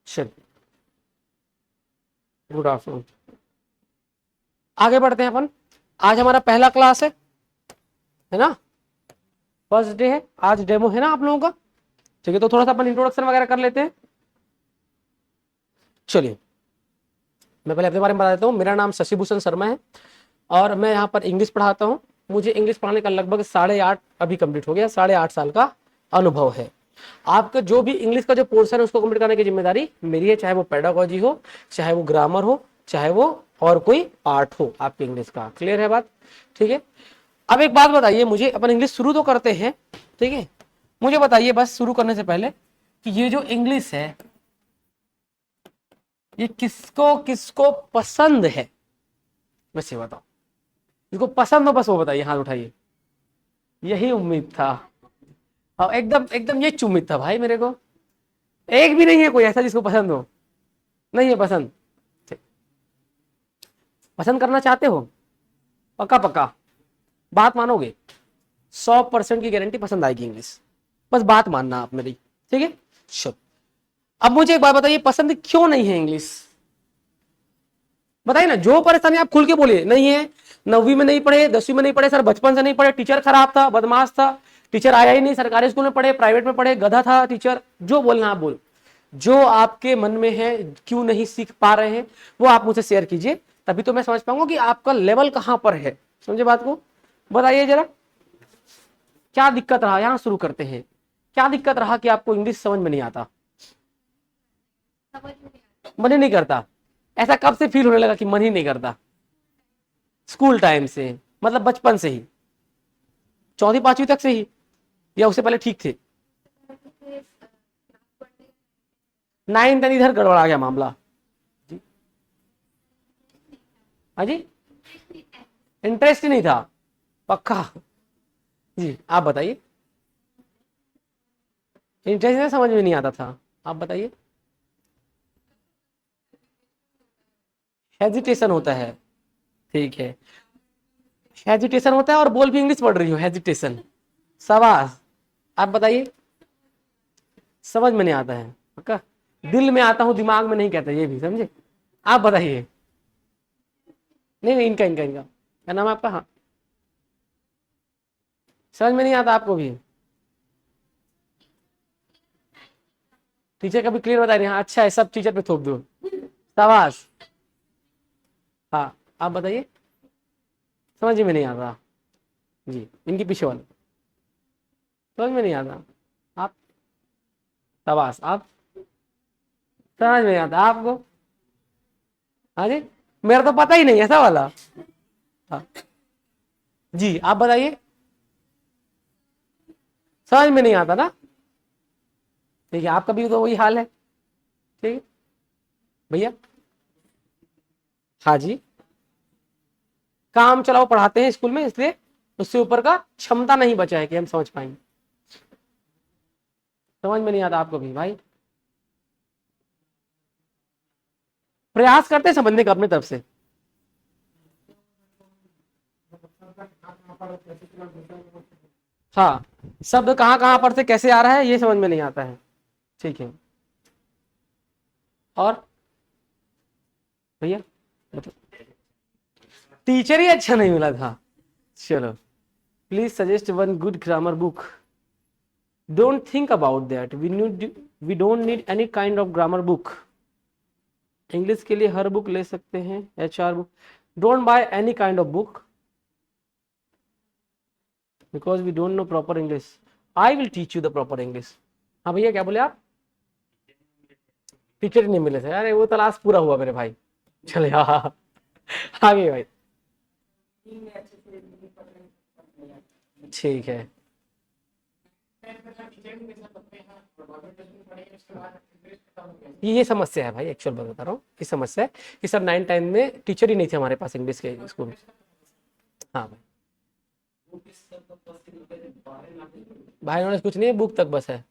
चलिए, good afternoon. आगे बढ़ते हैं अपन। आज हमारा पहला क्लास है ना, फर्स्ट डे है आज, डेमो है ना आप लोगों का। ठीक है, तो थोड़ा सा अपन इंट्रोडक्शन वगैरह कर लेते हैं। चलिए, मैं पहले अपने बारे में बता देता हूँ। मेरा नाम शशि भूषण शर्मा है और मैं यहाँ पर इंग्लिश पढ़ाता हूँ। मुझे इंग्लिश पढ़ाने का लगभग 8.5 अभी कंप्लीट हो गया, 8.5 साल का अनुभव है। आपका जो भी इंग्लिश का जो पोर्शन है उसको कंप्लीट करने की जिम्मेदारी मेरी है, चाहे वो पेडागोजी हो, चाहे वो ग्रामर हो, चाहे वो और कोई पार्ट हो आपके इंग्लिश का। क्लियर है बात? ठीक है। अब एक बात बताइए मुझे, अपन इंग्लिश शुरू तो करते हैं, ठीक है। मुझे बताइए बस शुरू करने से पहले कि ये जो इंग्लिश है ये किसको किसको पसंद है, बस ये बताओ। जिसको पसंद हो बस वो बताइए, हाथ उठाइए। यही उम्मीद था। हाँ, एकदम एकदम ये उम्मीद था भाई मेरे को। एक भी नहीं है कोई ऐसा जिसको पसंद हो। नहीं है पसंद? पसंद करना चाहते हो? पक्का पक्का बात मानोगे? 100% की गारंटी पसंद आएगी इंग्लिश। बस बात मानना आप मेरी, ठीक है। चलो, अब मुझे एक बात बताइए, पसंद क्यों नहीं है इंग्लिश? बताइए ना, जो परेशानी आप खुल के बोलिए। नहीं है, 9वीं में नहीं पढ़े, 10वीं में नहीं पढ़े सर, बचपन से नहीं पढ़े, टीचर खराब था, बदमाश था, टीचर आया ही नहीं, सरकारी स्कूल में पढ़े, प्राइवेट में पढ़े, गधा था टीचर। जो बोलना आप बोल, जो आपके मन में है, क्यों नहीं सीख पा रहे हैं वो आप मुझसे शेयर कीजिए, तभी तो मैं समझ पाऊंगा कि आपका लेवल कहां पर है। समझे बात को? बताइए जरा, क्या दिक्कत रहा? यहां शुरू करते हैं। क्या दिक्कत रहा कि आपको इंग्लिश समझ में नहीं आता? मन ही नहीं करता? ऐसा कब से फील होने लगा कि मन ही नहीं करता? स्कूल टाइम से, मतलब बचपन से ही, 4वीं 5वीं तक से ही, या उससे पहले ठीक थे? 9 10 इधर गड़बड़ा गया मामला जी। हाँ जी, इंटरेस्ट ही नहीं था? पक्का जी, आप बताइए। इंटरेस्ट नहीं, समझ में नहीं आता था? आप बताइए। हेजिटेशन होता है, ठीक है। हेजिटेशन होता है और बोल भी इंग्लिश पढ़ रही हो, हेजिटेशन। शाबाश। आप बताइए। समझ में नहीं आता है? पक्का? दिल में आता हूं, दिमाग में नहीं कहता, ये भी समझे। आप बताइए। नहीं नहीं, इनका इनका इनका क्या नाम है आपका? हाँ, समझ में नहीं आता आपको भी? टीचर कभी क्लियर बता रही? हाँ, अच्छा है, सब टीचर पे थोप दो। शाबाश। हाँ, आप बताइए। समझ में नहीं आता जी, इनके पीछे वाले समझ में नहीं आता। आप? शाबाश। आप? समझ में नहीं आता आपको? हाँ जी, मेरा तो पता ही नहीं ऐसा वाला। हाँ जी, आप बताइए। समझ में नहीं आता ना? ठीक है, आपका भी तो वही हाल है, ठीक है भैया। हाँ जी, काम चलाओ पढ़ाते हैं स्कूल में, इसलिए उससे ऊपर का क्षमता नहीं बचा है कि हम समझ पाएंगे। समझ में नहीं आता आपको भी भाई? प्रयास करते हैं समझने का अपने तरफ से। हाँ, शब्द कहाँ कहाँ पर से कैसे आ रहा है ये समझ में नहीं आता है, ठीक है। और भैया मतलब टीचर ही अच्छा नहीं मिला था? चलो, please suggest one good grammar book. Don't think about that, we don't need any kind of grammar book. English के लिए हर बुक ले सकते हैं, HR book. Don't buy any kind of book because we don't know proper English. I will teach you the proper English. हाँ भैया, क्या बोले आप? टीचर नहीं मिले थे? अरे वो तलाश पूरा हुआ मेरे भाई। चले हाँ, आगे भाई। ठीक है, ये समस्या है भाई, एक्चुअल बात बता रहा हूँ। ये समस्या है कि सर 9 10 में टीचर ही नहीं थे हमारे पास इंग्लिश के स्कूल में। हाँ भाई, भाई उन्होंने कुछ नहीं है, बुक तक बस है।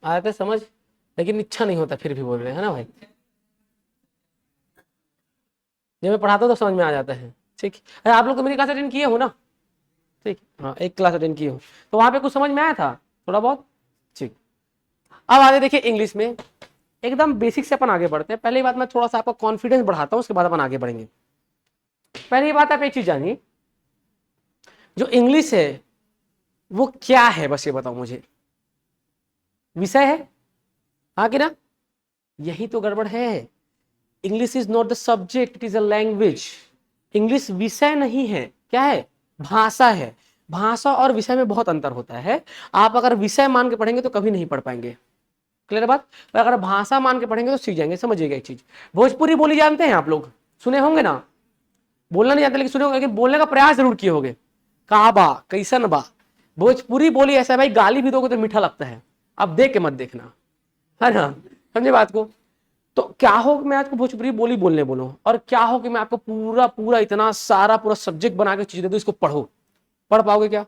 आते समझ, लेकिन इच्छा नहीं होता, फिर भी बोल रहे हैं, है ना भाई? जब मैं पढ़ाता हूँ तो समझ में आ जाता है, ठीक। अरे आप लोग तो मेरी क्लास अटेंड किए हो ना? ठीक, हाँ, एक क्लास अटेंड किए हो तो वहां पे कुछ समझ में आया था थोड़ा बहुत, ठीक। अब आगे देखिए इंग्लिश में, एकदम बेसिक से अपन आगे बढ़ते हैं। पहली बात मैं थोड़ा सा आपका कॉन्फिडेंस बढ़ाता हूं, उसके बाद अपन आगे बढ़ेंगे। पहली बात आप एक चीज जानिए, जो इंग्लिश है वो क्या है, बस ये बताओ मुझे। विषय है, हाँ कि ना? यही तो गड़बड़ है। English is not the subject, it is a language. English विषय नहीं है, क्या है? भाषा है। भाषा और विषय में बहुत अंतर होता है। आप अगर विषय मान के पढ़ेंगे तो कभी नहीं पढ़ पाएंगे, क्लियर बात। और अगर भाषा मान के पढ़ेंगे तो सीख जाएंगे। समझिएगा एक चीज, भोजपुरी बोली जानते हैं आप लोग? सुने होंगे ना? बोलना नहीं जानते लेकिन सुने होंगे, लेकिन बोलने का प्रयास जरूर किए होंगे। काबा कैसन बा, भोजपुरी बोली ऐसा है भाई, गाली भी दोगे तो मीठा लगता है। अब देख के मत देखना, है ना? समझे बात को? तो क्या हो कि मैं आपको भोजपुरी बोली बोलने बोलूं, और क्या हो कि मैं आपको पूरा पूरा इतना सारा पूरा सब्जेक्ट बना के चीज दे दूं, इसको पढ़ो। पढ़ पाओगे क्या?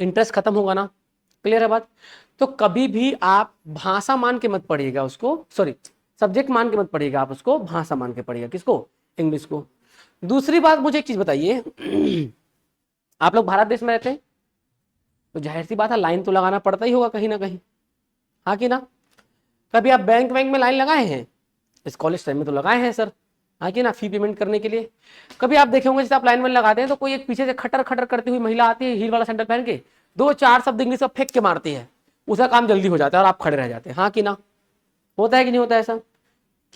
इंटरेस्ट खत्म होगा ना, क्लियर है बात। तो कभी भी आप भाषा मान के मत पढ़िएगा उसको, सॉरी सब्जेक्ट मान के मत पढ़िएगा आप उसको, भाषा मान के पढ़िएगा। किसको? इंग्लिश को। दूसरी बात, मुझे एक चीज बताइए, आप लोग भारत देश में रहते हैं तो जाहिर सी बात है लाइन तो लगाना पड़ता ही होगा कहीं ना कहीं, हाँ कि ना? कभी आप बैंक में लाइन लगाए हैं? इस कॉलेज टाइम में तो लगाए हैं सर, हाँ कि ना, फी पेमेंट करने के लिए। कभी आप देखे होंगे जैसे आप लाइन में लगाते हैं तो कोई एक पीछे से खटर खटर करती हुई महिला आती है, हील वाला सैंडल पहन के, दो चार शब्द इंग्लिश में फेंक के मारती है, उसका काम जल्दी हो जाता है और आप खड़े रह जाते हैं, हाँ कि ना? होता है कि नहीं होता ऐसा?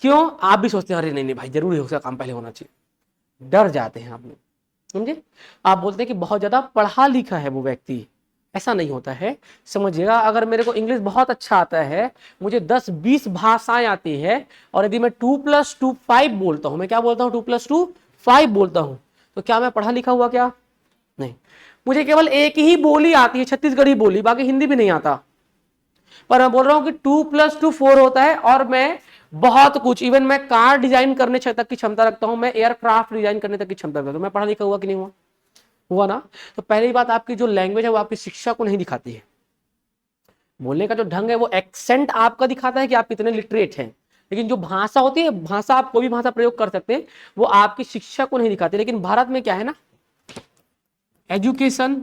क्यों? आप भी सोचते हैं अरे नहीं नहीं भाई जरूरी है, उसका काम पहले होना चाहिए, डर जाते हैं आप लोग, समझे? आप बोलते हैं कि बहुत ज्यादा पढ़ा लिखा है वो व्यक्ति, ऐसा नहीं होता है। समझिएगा, अगर मेरे को इंग्लिश बहुत अच्छा आता है, मुझे 10-20 भाषाएं आती है, और यदि मैं 2+2 5 बोलता हूं, मैं क्या बोलता हूं? 2+2 5 बोलता हूं, तो क्या मैं पढ़ा लिखा हुआ? क्या नहीं। मुझे केवल एक ही बोली आती है, छत्तीसगढ़ी बोली, बाकी हिंदी भी नहीं आता, पर मैं बोल रहा हूं कि 2+2 4 होता है, और मैं बहुत कुछ, इवन मैं कार डिजाइन करने तक की क्षमता रखता हूं, मैं एयरक्राफ्ट डिजाइन करने तक की क्षमता रखता हूं। मैं पढ़ा लिखा हुआ कि नहीं हुआ? हुआ ना? तो पहली बात, आपकी जो लैंग्वेज है वो आपकी शिक्षा को नहीं दिखाती है। बोलने का जो ढंग है वो एक्सेंट आपका दिखाता है कि आप कितने लिटरेट हैं, लेकिन जो भाषा होती है, भाषा आप कोई भी भाषा प्रयोग कर सकते हैं, वो आपकी शिक्षा को नहीं दिखाती। लेकिन भारत में क्या है ना, एजुकेशन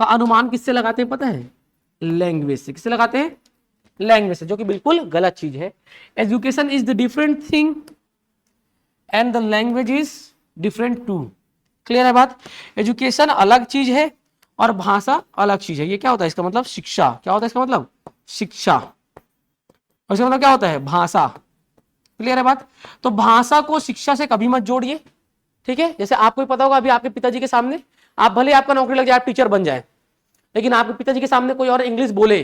का अनुमान किससे लगाते हैं पता है? लैंग्वेज से। किससे लगाते हैं? लैंग्वेज से, जो कि बिल्कुल गलत चीज है। Education is the different thing and the language is different too. Clear है बात? एजुकेशन अलग चीज है और भाषा अलग चीज है। ये क्या होता है इसका मतलब? शिक्षा। क्या होता है इसका मतलब? शिक्षा। और इसका मतलब क्या होता है? भाषा। क्लियर है बात? तो भाषा को शिक्षा से कभी मत जोड़िए, ठीक है? जैसे आपको पता होगा, अभी आपके पिताजी के सामने, आप भले आपका नौकरी लग जाए, आप टीचर बन जाए, लेकिन आपके पिताजी के सामने कोई और इंग्लिश बोले,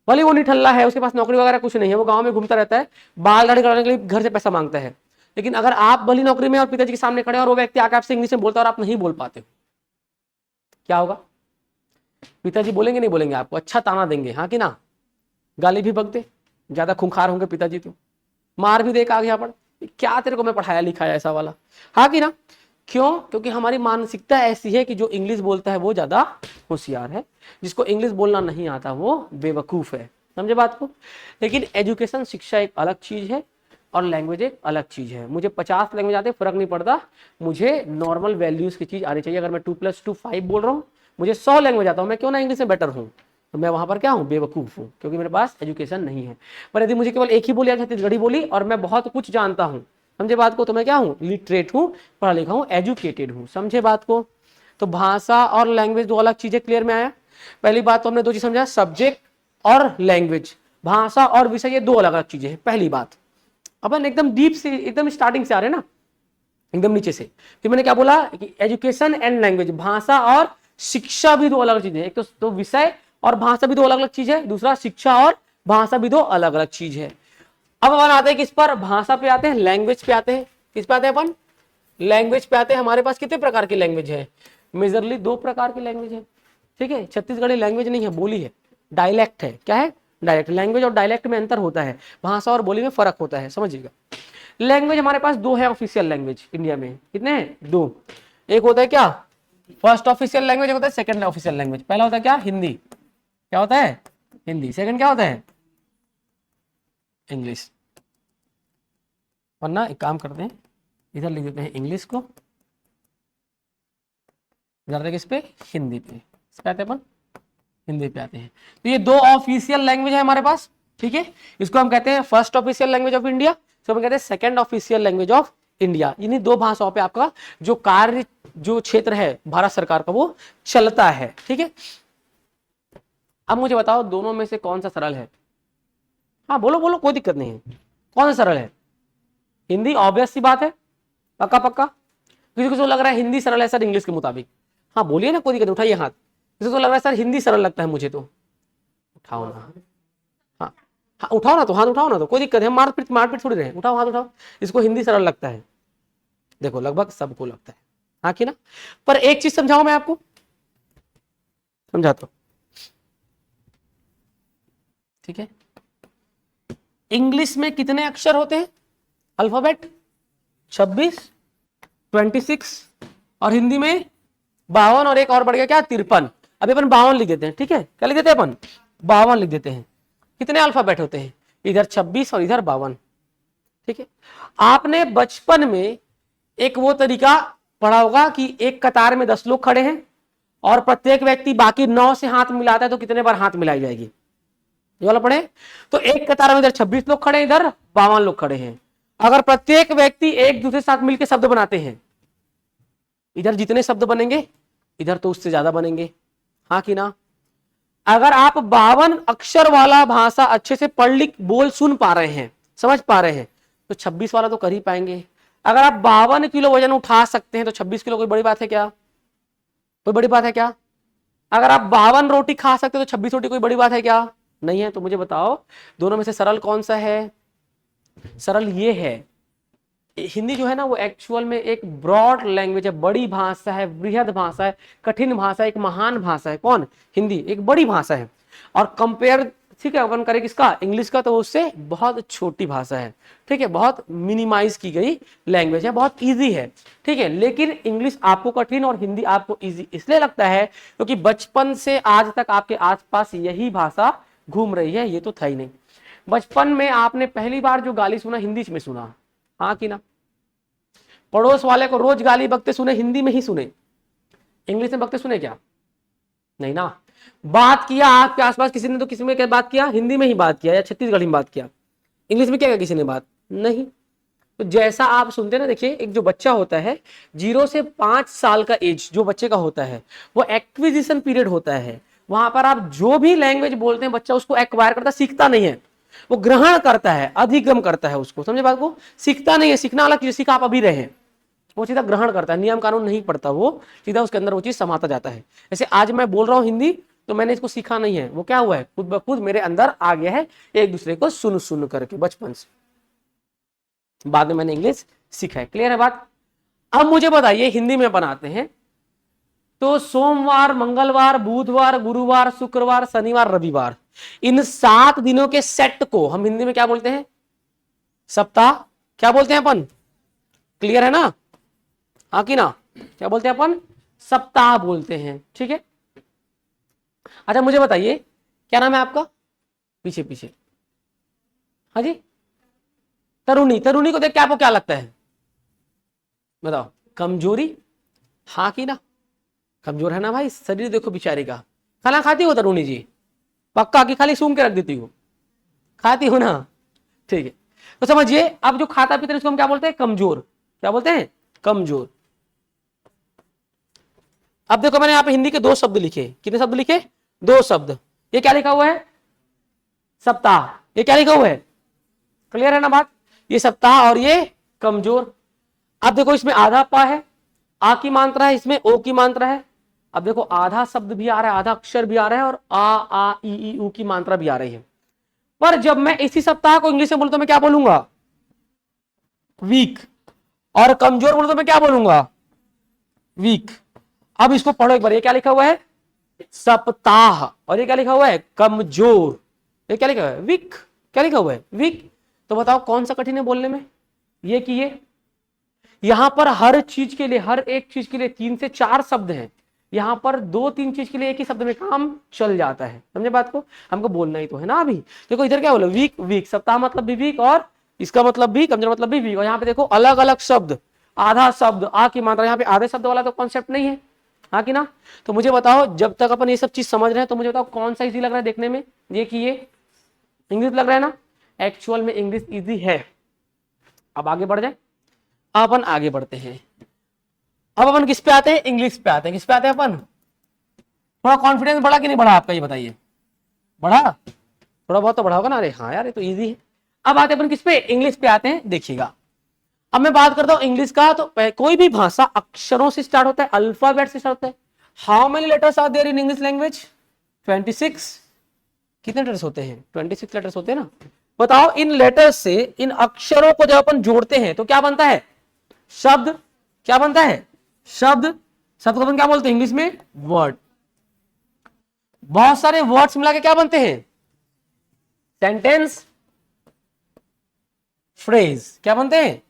भले वो निठल्ला है, उसके पास नौकरी वगैरह कुछ नहीं है, वो गांव में घूमता रहता है, बाल दाढ़ी कराने के लिए घर से पैसा मांगता है, लेकिन अगर आप भली नौकरी में और पिताजी के सामने खड़े और वो व्यक्ति आके आपसे इंग्लिश में बोलता है और आप नहीं बोल पाते, क्या होगा? पिताजी बोलेंगे नहीं बोलेंगे? आपको अच्छा ताना देंगे, हाँ कि ना? गाली भी बक दे, ज्यादा खूंखार होंगे पिताजी तो, मार भी दे आगे यहाँ पर, क्या तेरे को मैं पढ़ाया लिखाया ऐसा वाला, हाँ कि ना? क्यों? क्योंकि हमारी मानसिकता ऐसी है कि जो इंग्लिश बोलता है वो ज्यादा होशियार है, जिसको इंग्लिश बोलना नहीं आता वो बेवकूफ है। समझे बात को? लेकिन एजुकेशन, शिक्षा एक अलग चीज है और लैंग्वेज एक अलग चीज है। मुझे 50 लैंग्वेज आते फर्क नहीं पड़ता, मुझे नॉर्मल वैल्यूज की चीज आनी चाहिए। अगर मैं 2+2 5 बोल रहा हूँ, मुझे 100 लैंग्वेज आता हूँ, मैं क्यों ना इंग्लिश में बेटर हूँ, तो मैं वहां पर क्या हूँ? बेवकूफ हूँ, क्योंकि मेरे पास एजुकेशन नहीं है। पर यदि मुझे केवल एक ही बोली, छत्तीसगढ़ी बोली, और मैं बहुत कुछ जानता हूँ, समझे बात को, तो मैं क्या हूँ? लिटरेट हूँ, पढ़ा लिखा हूँ, एजुकेटेड हूँ। समझे बात को? तो भाषा और लैंग्वेज दो अलग चीजें, क्लियर में आया? पहली बात तो हमने दो चीज समझा, सब्जेक्ट और लैंग्वेज, भाषा और विषय, ये दो अलग अलग चीजें हैं। पहली बात, अपन एकदम डीप से, एकदम स्टार्टिंग से आ रहे हैं ना, एकदम नीचे से। फिर मैंने क्या बोला कि एजुकेशन एंड लैंग्वेज, भाषा और शिक्षा भी दो अलग चीजें हैं। एक तो विषय और भाषा भी दो अलग अलग चीज है, दूसरा शिक्षा और भाषा भी दो अलग अलग चीज है। अब अपन आते हैं किस पर? भाषा पे आते हैं, लैंग्वेज पे आते हैं। किस पे आते हैं अपन? लैंग्वेज पे आते हैं। हमारे पास कितने प्रकार की लैंग्वेज है? मेजरली 2 प्रकार की लैंग्वेज है, ठीक है? छत्तीसगढ़ी लैंग्वेज नहीं है, बोली है, डायलेक्ट है। क्या है? डायलेक्ट। लैंग्वेज और डायलेक्ट में अंतर होता है, भाषा और बोली में फर्क होता है, समझिएगा। लैंग्वेज हमारे पास 2 है ऑफिशियल लैंग्वेज इंडिया में। कितने हैं? 2। एक होता है क्या? फर्स्ट ऑफिशियल लैंग्वेज होता है, सेकंड ऑफिशियल लैंग्वेज। पहला होता है क्या? हिंदी। क्या होता है? हिंदी। सेकंड क्या होता है? इंग्लिश। वरना एक काम करते हैं, इधर लिख देते हैं इंग्लिश को, इधर किस पे? हिंदी पे। इस पे आते हैं अपन हिंदी पे आते हैं। तो ये दो ऑफिशियल लैंग्वेज है हमारे पास, ठीक है। इसको हम कहते हैं first official language of India, इसको हम कहते हैं second official language of India. इन्हीं दो भाषाओं पे आपका जो कार्य जो क्षेत्र है भारत सरकार का वो चलता है, ठीक है। अब मुझे बताओ दोनों में से कौन सा सरल है? हाँ बोलो बोलो, कोई दिक्कत नहीं है। कौन सा सरल है? हिंदी, ऑब्वियस सी बात है, पक्का पक्का। किसी को तो लग रहा है हिंदी सरल है सर इंग्लिश के मुताबिक? हाँ बोलिए ना, कोई दिक्कत नहीं, उठाइए हाथ। किसी को लग रहा है सर हिंदी सरल लगता है मुझे, तो उठाओ ना। हाँ हाँ उठाओ ना, तो हाथ उठाओ ना, तो कोई दिक्कत है, मारपीट थोड़ी रहे, उठाओ हाथ उठाओ। इसको हिंदी सरल लगता है, देखो लगभग सबको लगता है, हाँ कि ना। पर एक चीज समझाऊं मैं आपको, समझाता हूं, ठीक है। इंग्लिश में कितने अक्षर होते हैं अल्फाबेट? 26, 26, और हिंदी में 52, और एक और बढ़ गया क्या, 53। अभी अपन 52 लिख देते हैं, ठीक है। क्या लिख देते हैं अपन? 52 लिख देते हैं। कितने अल्फाबेट होते हैं? इधर 26 और इधर 52, ठीक है। आपने बचपन में एक वो तरीका पढ़ा होगा कि एक कतार में 10 लोग खड़े हैं और प्रत्येक व्यक्ति बाकी 9 से हाथ मिलाता है, तो कितने बार हाथ मिलाई जाएगी, ये वाला पढ़े। तो एक कतार में इधर 26 लोग खड़े हैं, इधर 52 लोग खड़े हैं। अगर प्रत्येक व्यक्ति एक दूसरे के साथ मिलकर शब्द बनाते हैं, इधर जितने शब्द बनेंगे इधर तो उससे ज्यादा बनेंगे, हाँ कि ना। अगर आप 52 अक्षर वाला भाषा अच्छे से पढ़ लिख बोल सुन पा रहे हैं, समझ पा रहे हैं, तो 26 वाला तो कर ही पाएंगे। अगर आप 52 किलो वजन उठा सकते हैं तो 26 किलो कोई बड़ी बात है क्या? कोई बड़ी बात है क्या? अगर आप 52 रोटी खा सकते हैं तो 26 रोटी कोई बड़ी बात है क्या? नहीं है। तो मुझे बताओ दोनों में से सरल कौन सा है? सरल ये है। हिंदी जो है ना वो एक्चुअल में एक ब्रॉड लैंग्वेज है, बड़ी भाषा है, बृहद भाषा है, कठिन भाषा है, एक महान भाषा है। कौन? हिंदी एक बड़ी भाषा है। और कंपेयर, ठीक है, अपन करें किसका? इंग्लिश का, तो उससे बहुत छोटी भाषा है, ठीक है, बहुत मिनिमाइज की गई लैंग्वेज है, बहुत इजी है, ठीक है। लेकिन इंग्लिश आपको कठिन और हिंदी आपको इजी इसलिए लगता है क्योंकि बचपन से आज तक आपके आसपास यही भाषा घूम रही है, ये तो था ही नहीं। बचपन में आपने पहली बार जो गाली सुना हिंदी में सुना, हाँ कि ना। पड़ोस वाले को रोज गाली बकते सुने, हिंदी में ही सुने, इंग्लिश में बकते सुने क्या? नहीं ना। बात किया आपके आसपास किसी ने तो किसी में क्या बात किया? हिंदी में ही बात किया या छत्तीसगढ़ी में बात किया। इंग्लिश में क्या किया किसी ने बात? नहीं। तो जैसा आप सुनते ना, देखिए एक जो बच्चा होता है 0 से 5 साल का एज जो बच्चे का होता है वो एक्विजिशन पीरियड होता है। वहां पर आप जो भी लैंग्वेज बोलते हैं बच्चा उसको एक्वायर करता, सीखता नहीं है, वो ग्रहण करता है, अधिगम करता है उसको, समझे बात को। सीखता नहीं है, सीखना अलग चीज, सीखा आप अभी रहे, वो सीधा ग्रहण करता है, नियम कानून नहीं पढ़ता, वो सीधा उसके अंदर वो चीज समाता जाता है। जैसे आज मैं बोल रहा हूँ हिंदी तो मैंने इसको सीखा नहीं है, वो क्या हुआ है खुद ब खुद मेरे अंदर आ गया है, एक दूसरे को सुन सुन करके बचपन से। बाद में मैंने इंग्लिश सीखा है। क्लियर है बात? अब मुझे बताइए हिंदी में बनाते हैं तो सोमवार, मंगलवार, बुधवार, गुरुवार, शुक्रवार, शनिवार, रविवार, इन 7 दिनों के सेट को हम हिंदी में क्या बोलते हैं? सप्ताह। क्या बोलते हैं अपन? क्लियर है ना, हाँ कि ना? क्या बोलते हैं अपन? सप्ताह बोलते हैं, ठीक है। अच्छा मुझे बताइए क्या नाम है आपका? पीछे पीछे, हाँ जी, तरुणी। तरुणी को देख के आपको क्या लगता है? बताओ। कमजोरी, हाँ कि ना? कमजोर है ना भाई, शरीर देखो बेचारी का। खाना खाती हो तरुणी जी? पक्का कि खाली सूंघ के रख देती हो? खाती हो ना, ठीक है। तो समझिए अब जो खाता पीता है उसको हम क्या बोलते हैं? कमजोर। क्या बोलते हैं? कमजोर। अब देखो मैंने यहाँ पे हिंदी के 2 शब्द लिखे। कितने शब्द लिखे? 2 शब्द। ये क्या लिखा हुआ है? सप्ताह। ये क्या लिखा हुआ है? क्लियर है ना बात? ये सप्ताह और ये कमजोर। अब देखो इसमें आधा पा है, आ की मात्रा है, इसमें ओ की मात्रा है। अब देखो आधा शब्द भी आ रहा है, आधा अक्षर भी आ रहा है, और आ ई ऊ की मात्रा भी आ रही है। पर जब मैं इसी सप्ताह को इंग्लिश में बोलूं तो मैं क्या बोलूंगा? वीक। और कमजोर बोलूं तो मैं क्या बोलूंगा? वीक। अब इसको पढ़ो एक बार, ये क्या लिखा हुआ है? सप्ताह। और ये क्या लिखा हुआ है? कमजोर। ये क्या लिखा हुआ है? वीक। क्या लिखा हुआ है? वीक। तो बताओ कौन सा कठिन है बोलने में, ये कि ये? यहां पर हर चीज के लिए, हर एक चीज के लिए 3 से 4 शब्द हैं। यहां पर 2-3 चीज के लिए एक ही शब्द में काम चल जाता है, समझे बात को? हमको बोलना ही तो है ना। अभी देखो इधर क्या बोला? वीक। वीक, सप्ताह मतलब भी वीक, और इसका मतलब भी कमजोर मतलब भी वीक। और यहाँ पे देखो अलग अलग शब्द, आधा शब्द, आ की मात्रा। यहाँ पे आधे शब्द वाला तो कॉन्सेप्ट नहीं है, हाँ कि ना। तो मुझे बताओ, जब तक अपन ये सब चीज समझ रहे हैं तो मुझे बताओ कौन सा इजी लग रहा है देखने में, ये कि ये इंग्लिश लग रहा है ना। एक्चुअल में इंग्लिश इजी है। अब आगे बढ़ जाए, अब अपन आगे बढ़ते हैं। अब अपन किस पे आते हैं, इंग्लिश पे आते हैं। किस पे आते हैं अपन, थोड़ा कॉन्फिडेंस बढ़ा कि नहीं बढ़ा आपका, ये बताइए। बढ़ा, थोड़ा बहुत तो बढ़ा होगा ना। अरे हाँ यार, ये तो इजी है। अब आते हैं अपन किस पे, इंग्लिश पे आते हैं। देखिएगा, अब मैं बात करता हूं इंग्लिश का, तो कोई भी भाषा अक्षरों से स्टार्ट होता है, अल्फाबेट से स्टार्ट होता है। How many letters are there in English language, 26। कितने लेटर्स होते हैं, 26 लेटर्स होते हैं ना। बताओ, इन लेटर्स से, इन अक्षरों को जब अपन जोड़ते हैं तो क्या बनता है, शब्द। क्या बनता है, शब्द। शब्द को अपन क्या बोलते हैं इंग्लिश में, वर्ड। बहुत सारे वर्ड्स मिला के क्या बनते हैं, सेंटेंस, फ्रेज। क्या बनते हैं,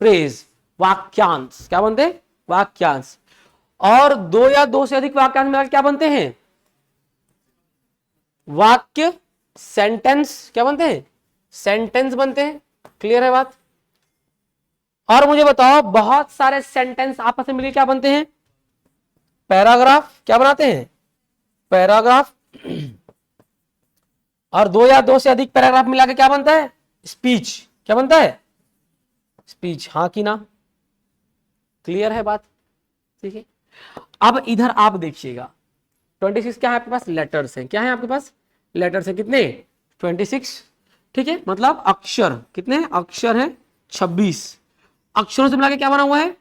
फ्रेज, वाक्यांश। क्या बनते हैं, वाक्यांश। और दो या दो से अधिक वाक्यांश मिला के क्या बनते हैं, वाक्य, सेंटेंस। क्या बनते हैं, सेंटेंस बनते हैं। क्लियर है बात। और मुझे बताओ, बहुत सारे सेंटेंस आपस में मिलकर क्या बनते हैं, पैराग्राफ। क्या बनाते हैं, पैराग्राफ। और दो या दो से अधिक पैराग्राफ मिला के क्या बनता है, स्पीच। क्या बनता है, स्पीच। हाँ कि ना, क्लियर है बात। ठीक है, अब इधर आप देखिएगा, 26 क्या है आपके पास, लेटर्स हैं। क्या है आपके पास, लेटर्स हैं। कितने, 26। ठीक है, मतलब अक्षर कितने, अक्षर है 26। अक्षरों से मिला के क्या बना हुआ है,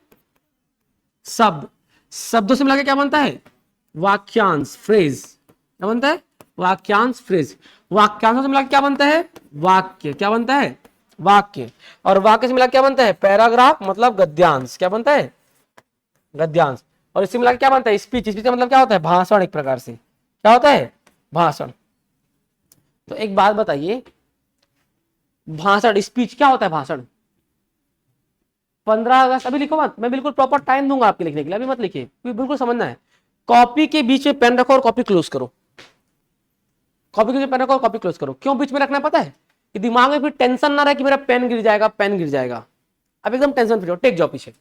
शब्द। शब्दों से मिला के क्या बनता है, वाक्यांश, फ्रेज। क्या बनता है, वाक्यांश, फ्रेज। वाक्यांशों से मिला के क्या बनता है, वाक्य। क्या बनता है, वाक्य। और वाक्य से मिला के क्या बनता है, पैराग्राफ, मतलब गद्यांश। क्या बनता है, गद्यांश। और इससे मिला के क्या बनता है, स्पीच। स्पीच का मतलब क्या होता है, भाषण। एक प्रकार से क्या होता है, भाषण। तो एक बात बताइए, भाषण, स्पीच क्या होता है, भाषण। 15 अगस्त, अभी लिखो मत, मैं बिल्कुल प्रॉपर टाइम दूंगा आपके लिखने के लिए, अभी मत लिखिए, बिल्कुल समझना है। कॉपी के बीच में पेन रखो और कॉपी क्लोज करो। कॉपी के बीच में पेन रखो और कॉपी क्लोज करो। क्यों बीच में रखना पता है, कि दिमाग में फिर टेंशन ना रहे कि मेरा पेन गिर जाएगा, पेन गिर जाएगा। अब एकदम टेंशन फ्री हो, टेक जाओ पीछे,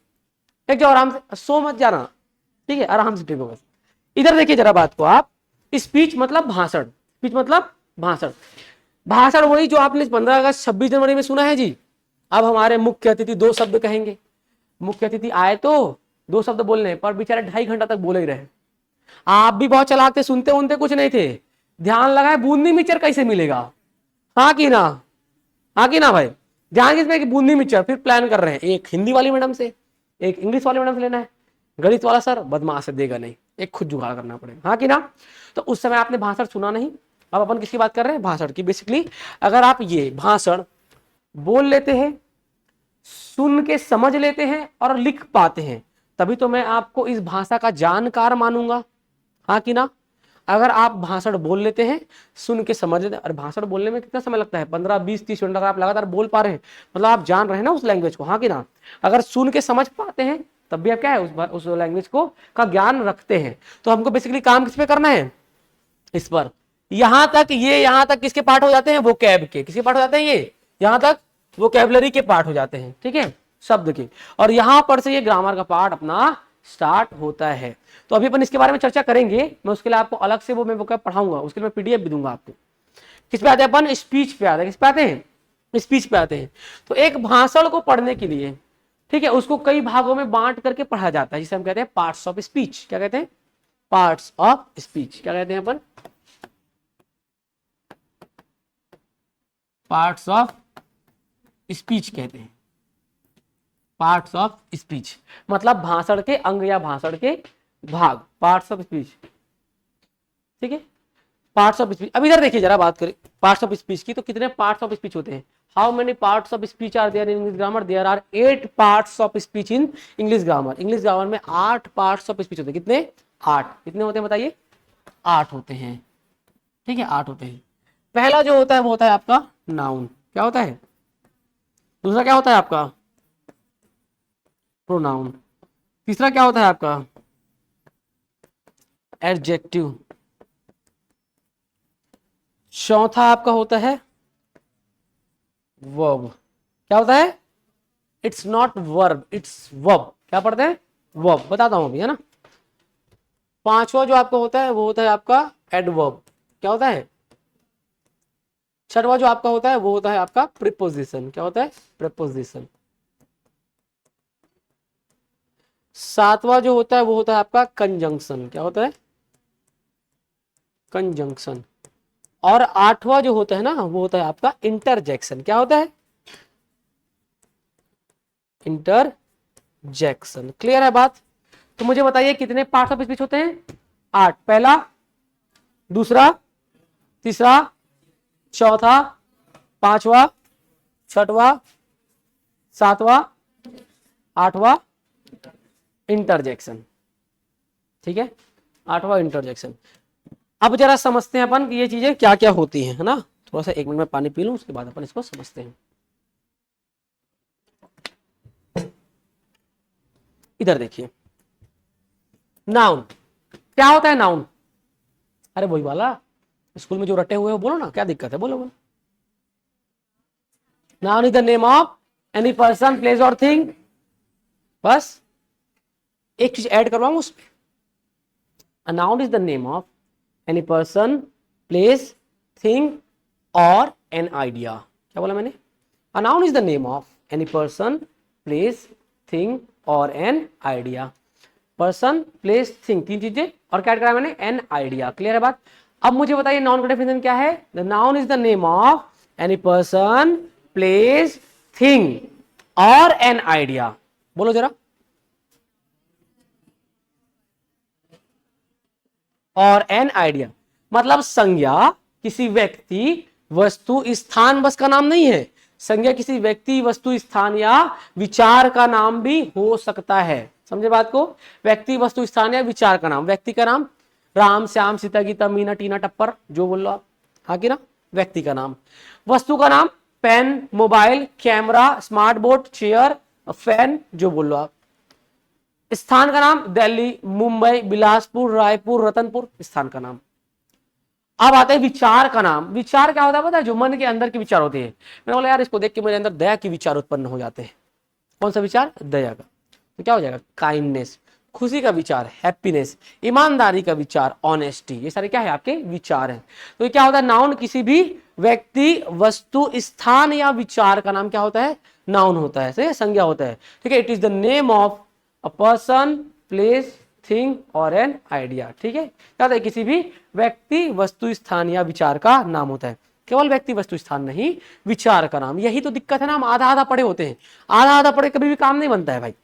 टेक जाओ आराम से, सो मत जाना। ठीक है, आराम से टेक बस। इधर देखिए जरा बात को आप, स्पीच मतलब भाषण। स्पीच मतलब भाषण। भाषण वही जो आपने 15 अगस्त 26 जनवरी में सुना है जी। अब हमारे मुख्य अतिथि 2 शब्द कहेंगे। मुख्य अतिथि आए तो 2 शब्द बोलने, पर बेचारे 2.5 घंटा तक बोले ही रहे। आप भी बहुत चलाक थे, सुनते उनते कुछ नहीं थे। ध्यान लगाए, बूंदी मिक्सचर कैसे मिलेगा। हाँ कि ना, हाँ कि ना भाई। ध्यान किसमें, कि बूंदी मिक्सचर। फिर प्लान कर रहे हैं, एक हिंदी वाली मैडम से, एक इंग्लिश वाली मैडम से लेना है। गणित वाला सर बदमाश है, देगा नहीं, एक खुद जुगाड़ करना पड़ेगा। हाँ कि ना। तो उस समय आपने भाषण सुना नहीं। अब अपन किसकी बात कर रहे हैं, भाषण की। बेसिकली अगर आप ये भाषण बोल लेते हैं, सुन के समझ लेते हैं और लिख पाते हैं, तभी तो मैं आपको इस भाषा का जानकार मानूंगा। हाँ कि ना। अगर आप भाषण बोल लेते हैं, सुन के समझ लेते हैं, और भाषण बोलने में कितना समय लगता है, 15 20 30 मिनट अगर आप लगातार बोल पा रहे हैं, मतलब आप जान रहे हैं ना उस लैंग्वेज को। हाँ कि ना। अगर सुन के समझ पाते हैं, तब भी आप क्या है, उस लैंग्वेज को का ज्ञान रखते हैं। तो हमको बेसिकली काम किस पे करना है, इस पर। यहां तक, ये यहां तक किसके पार्ट हो जाते हैं, वो कैब के। किसके पार्ट हो जाते हैं ये, यहां तक वोकैबुलरी के पार्ट हो जाते हैं। ठीक है, शब्द के। और यहां पर से ये ग्रामर का पार्ट अपना स्टार्ट होता है। तो अभी अपन इसके बारे में चर्चा करेंगे। मैं उसके लिए आपको अलग से वो मैं वोकैब पढ़ाऊंगा, उसके लिए मैं पीडीएफ भी दूंगा आपको। किस पे आते हैं अपन, स्पीच पे आते हैं। किस पे आते हैं, स्पीच पे आते हैं। तो एक भाषण को पढ़ने के लिए, ठीक है, उसको कई भागों में बांट करके पढ़ा जाता है, जिसे हम कहते हैं पार्ट्स ऑफ स्पीच। क्या कहते हैं, पार्ट्स ऑफ स्पीच। क्या कहते हैं अपन, पार्ट्स ऑफ स्पीच कहते हैं। पार्ट्स ऑफ स्पीच मतलब भाषण के अंग या भाषण के भाग, पार्ट्स ऑफ स्पीच। ठीक है, पार्ट्स ऑफ स्पीच। अब इधर देखिए जरा बात करें पार्ट्स ऑफ स्पीच की, तो कितने पार्ट्स ऑफ स्पीच होते हैं। How many parts of speech are there in English grammar, there are 8 parts of speech in English grammar. English grammar में 8 पार्ट्स ऑफ स्पीच होते हैं। कितने, 8। कितने होते हैं बताइए, 8 होते हैं। ठीक है, 8 होते हैं। पहला जो होता है वो होता है आपका नाउन। क्या होता है, दूसरा क्या होता है आपका, प्रोनाउन। तीसरा क्या होता है आपका, एडजेक्टिव। चौथा आपका होता है वर्ब। क्या होता है, it's not verb, it's verb. क्या पढ़ते हैं, वर्ब। बताता हूं अभी, है ना। पांचवा जो आपका होता है वो होता है आपका एडवर्ब, क्या होता है? छठवां जो आपका होता है वो होता है आपका प्रीपोजिशन, क्या होता है? प्रीपोजिशन। सातवां जो होता है वो होता है आपका कंजंक्शन, क्या होता है? कंजंक्शन। और आठवां जो होता है ना वो होता है आपका इंटरजेक्शन, क्या होता है? इंटरजेक्शन। क्लियर है बात? तो मुझे बताइए कितने पार्ट्स ऑफ स्पीच होते हैं? 8। पहला, दूसरा, तीसरा, चौथा, पांचवा, छठवा, सातवां, आठवां, इंटरजेक्शन। ठीक है, आठवां इंटरजेक्शन। अब जरा समझते हैं अपन कि ये चीजें क्या क्या होती हैं, है ना? थोड़ा सा 1 मिनट में पानी पी लूं, उसके बाद अपन इसको समझते हैं। इधर देखिए, नाउन क्या होता है? नाउन, अरे वही वाला स्कूल में जो रटे हुए हो, बोलो ना, क्या दिक्कत है, बोलो बोलो। Noun is the name of any person, place और थिंग। बस एक चीज ऐड करवाऊंगा उसमें, a noun is the name of any person, place, thing और एन आइडिया। क्या बोला मैंने? A noun is the name of any person, place, thing और an idea. Person, place, thing, 3 चीजें, और क्या करा मैंने? An idea. क्लियर है बात? अब मुझे बताइए नाउन का डेफिनेशन क्या है? The noun is the name of any person, place, thing और एन आइडिया। बोलो जरा। और एन आइडिया मतलब संज्ञा किसी व्यक्ति, वस्तु, स्थान बस का नाम नहीं है। संज्ञा किसी व्यक्ति, वस्तु, स्थान या विचार का नाम भी हो सकता है। समझे बात को? व्यक्ति, वस्तु, स्थान या विचार का नाम। व्यक्ति का नाम राम, श्याम, सीता, गीता, मीना, टीना, टप्पर, जो बोल लो आप, हाँ कि ना? व्यक्ति का नाम। वस्तु का नाम pen, mobile, camera, smart board, chair, fan, जो बोल लो आप। स्थान का नाम दिल्ली, मुंबई, बिलासपुर, रायपुर, रतनपुर, स्थान का नाम। अब आते हैं विचार का नाम। विचार क्या होता है पता है? जो मन के अंदर के विचार होते हैं। मैंने बोला यार इसको देख के मेरे अंदर दया के विचार उत्पन्न हो जाते हैं। कौन सा विचार? दया का। तो क्या हो जाएगा? काइंडनेस। खुशी का विचार हैप्पीनेस। ईमानदारी का विचार ऑनेस्टी। ये सारे क्या है? आपके विचार हैं। तो ये क्या होता है? नाउन किसी भी व्यक्ति, वस्तु, स्थान या विचार का नाम क्या होता है? नाउन होता है, संज्ञा होता है। ठीक है, it is the name of a person, place, thing और एन आइडिया। ठीक है, क्या होता है? किसी भी व्यक्ति, वस्तु, स्थान या विचार का नाम होता है। केवल व्यक्ति, वस्तु, स्थान नहीं, विचार का नाम। यही तो दिक्कत है ना, हम आधा आधा पढ़े होते हैं। आधा आधा पढ़े कभी भी काम नहीं बनता है भाई।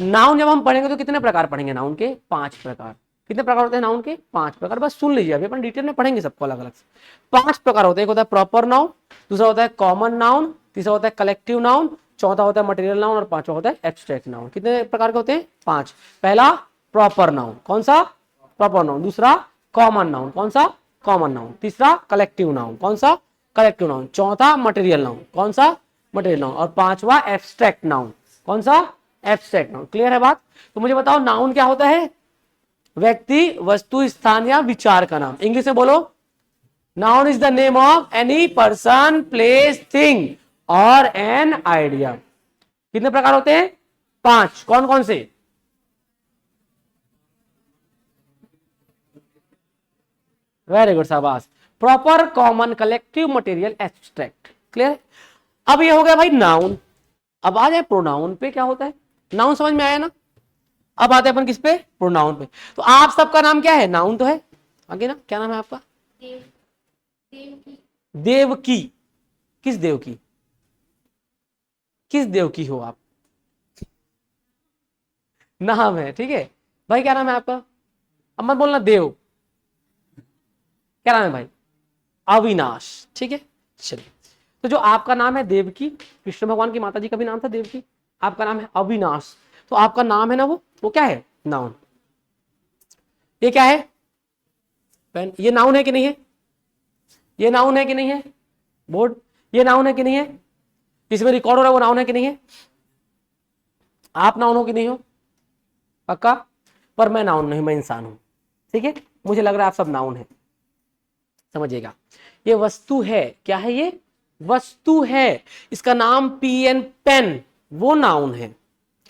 नाउन जब हम पढ़ेंगे तो कितने प्रकार पढ़ेंगे? नाउन के 5 प्रकार। कितने प्रकार होते हैं नाउन के? 5 प्रकार। बस सुन लीजिए, अभी अपन डिटेल में पढ़ेंगे सबको अलग अलग से। 5 प्रकार होते हैं। एक होता है प्रॉपर नाउन, दूसरा होता है कॉमन नाउन, तीसरा होता है कलेक्टिव नाउन, चौथा होता है मटेरियल नाउन और पांचवा होता है एब्स्ट्रैक्ट नाउन। कितने प्रकार के होते हैं? 5। पहला प्रॉपर नाउन, कौन सा? Proper noun. दूसरा कॉमन नाउन, कौन सा? Common noun. तीसरा कलेक्टिव नाउन, कौन सा? Collective noun. चौथा मटेरियल नाउन, कौन सा? Material noun. और पांचवा एब्स्ट्रैक्ट नाउन, कौन सा? Abstract noun. क्लियर है बात? तो मुझे बताओ नाउन क्या होता है? व्यक्ति, वस्तु, स्थान या विचार का नाम। इंग्लिश में बोलो। Noun is the name of any person, place, thing और एन आइडिया। कितने प्रकार होते हैं? 5। कौन कौन से? वेरी गुड, शाबाश। Proper, common, collective, material, abstract. Clear? अब ये हो गया भाई नाउन। अब आ जाए प्रोनाउन पे। क्या होता है? नाउन समझ में आया ना? अब आते हैं अपन किस पे? प्रोनाउन पे। तो आप सबका नाम क्या है? नाउन तो है। आगे ना, क्या नाम है आपका? देवकी। किस देव की? किस देव की हो आप? नाम है, ठीक है भाई। क्या नाम है आपका? अब मत बोलना देव। क्या नाम है भाई? अविनाश। ठीक है, चलिए। तो जो आपका नाम है देवकी, कृष्ण भगवान की माता जी का भी नाम था देवकी। आपका नाम है अविनाश, तो आपका नाम है ना, वो क्या है? नाउन। ये क्या है? पेन। ये नाउन है कि नहीं है? ये नाउन है कि नहीं है? बोर्ड। ये नाउन है कि नहीं है? इसमें रिकॉर्ड हो रहा है वो नाउन है कि नहीं है? आप नाउन हो कि नहीं हो? पक्का? पर मैं नाउन नहीं, मैं इंसान हूं। ठीक है, मुझे लग रहा है आप सब नाउन है। समझिएगा, ये वस्तु है। क्या है ये? वस्तु है। इसका नाम पेन, पेन, वो नाउन है।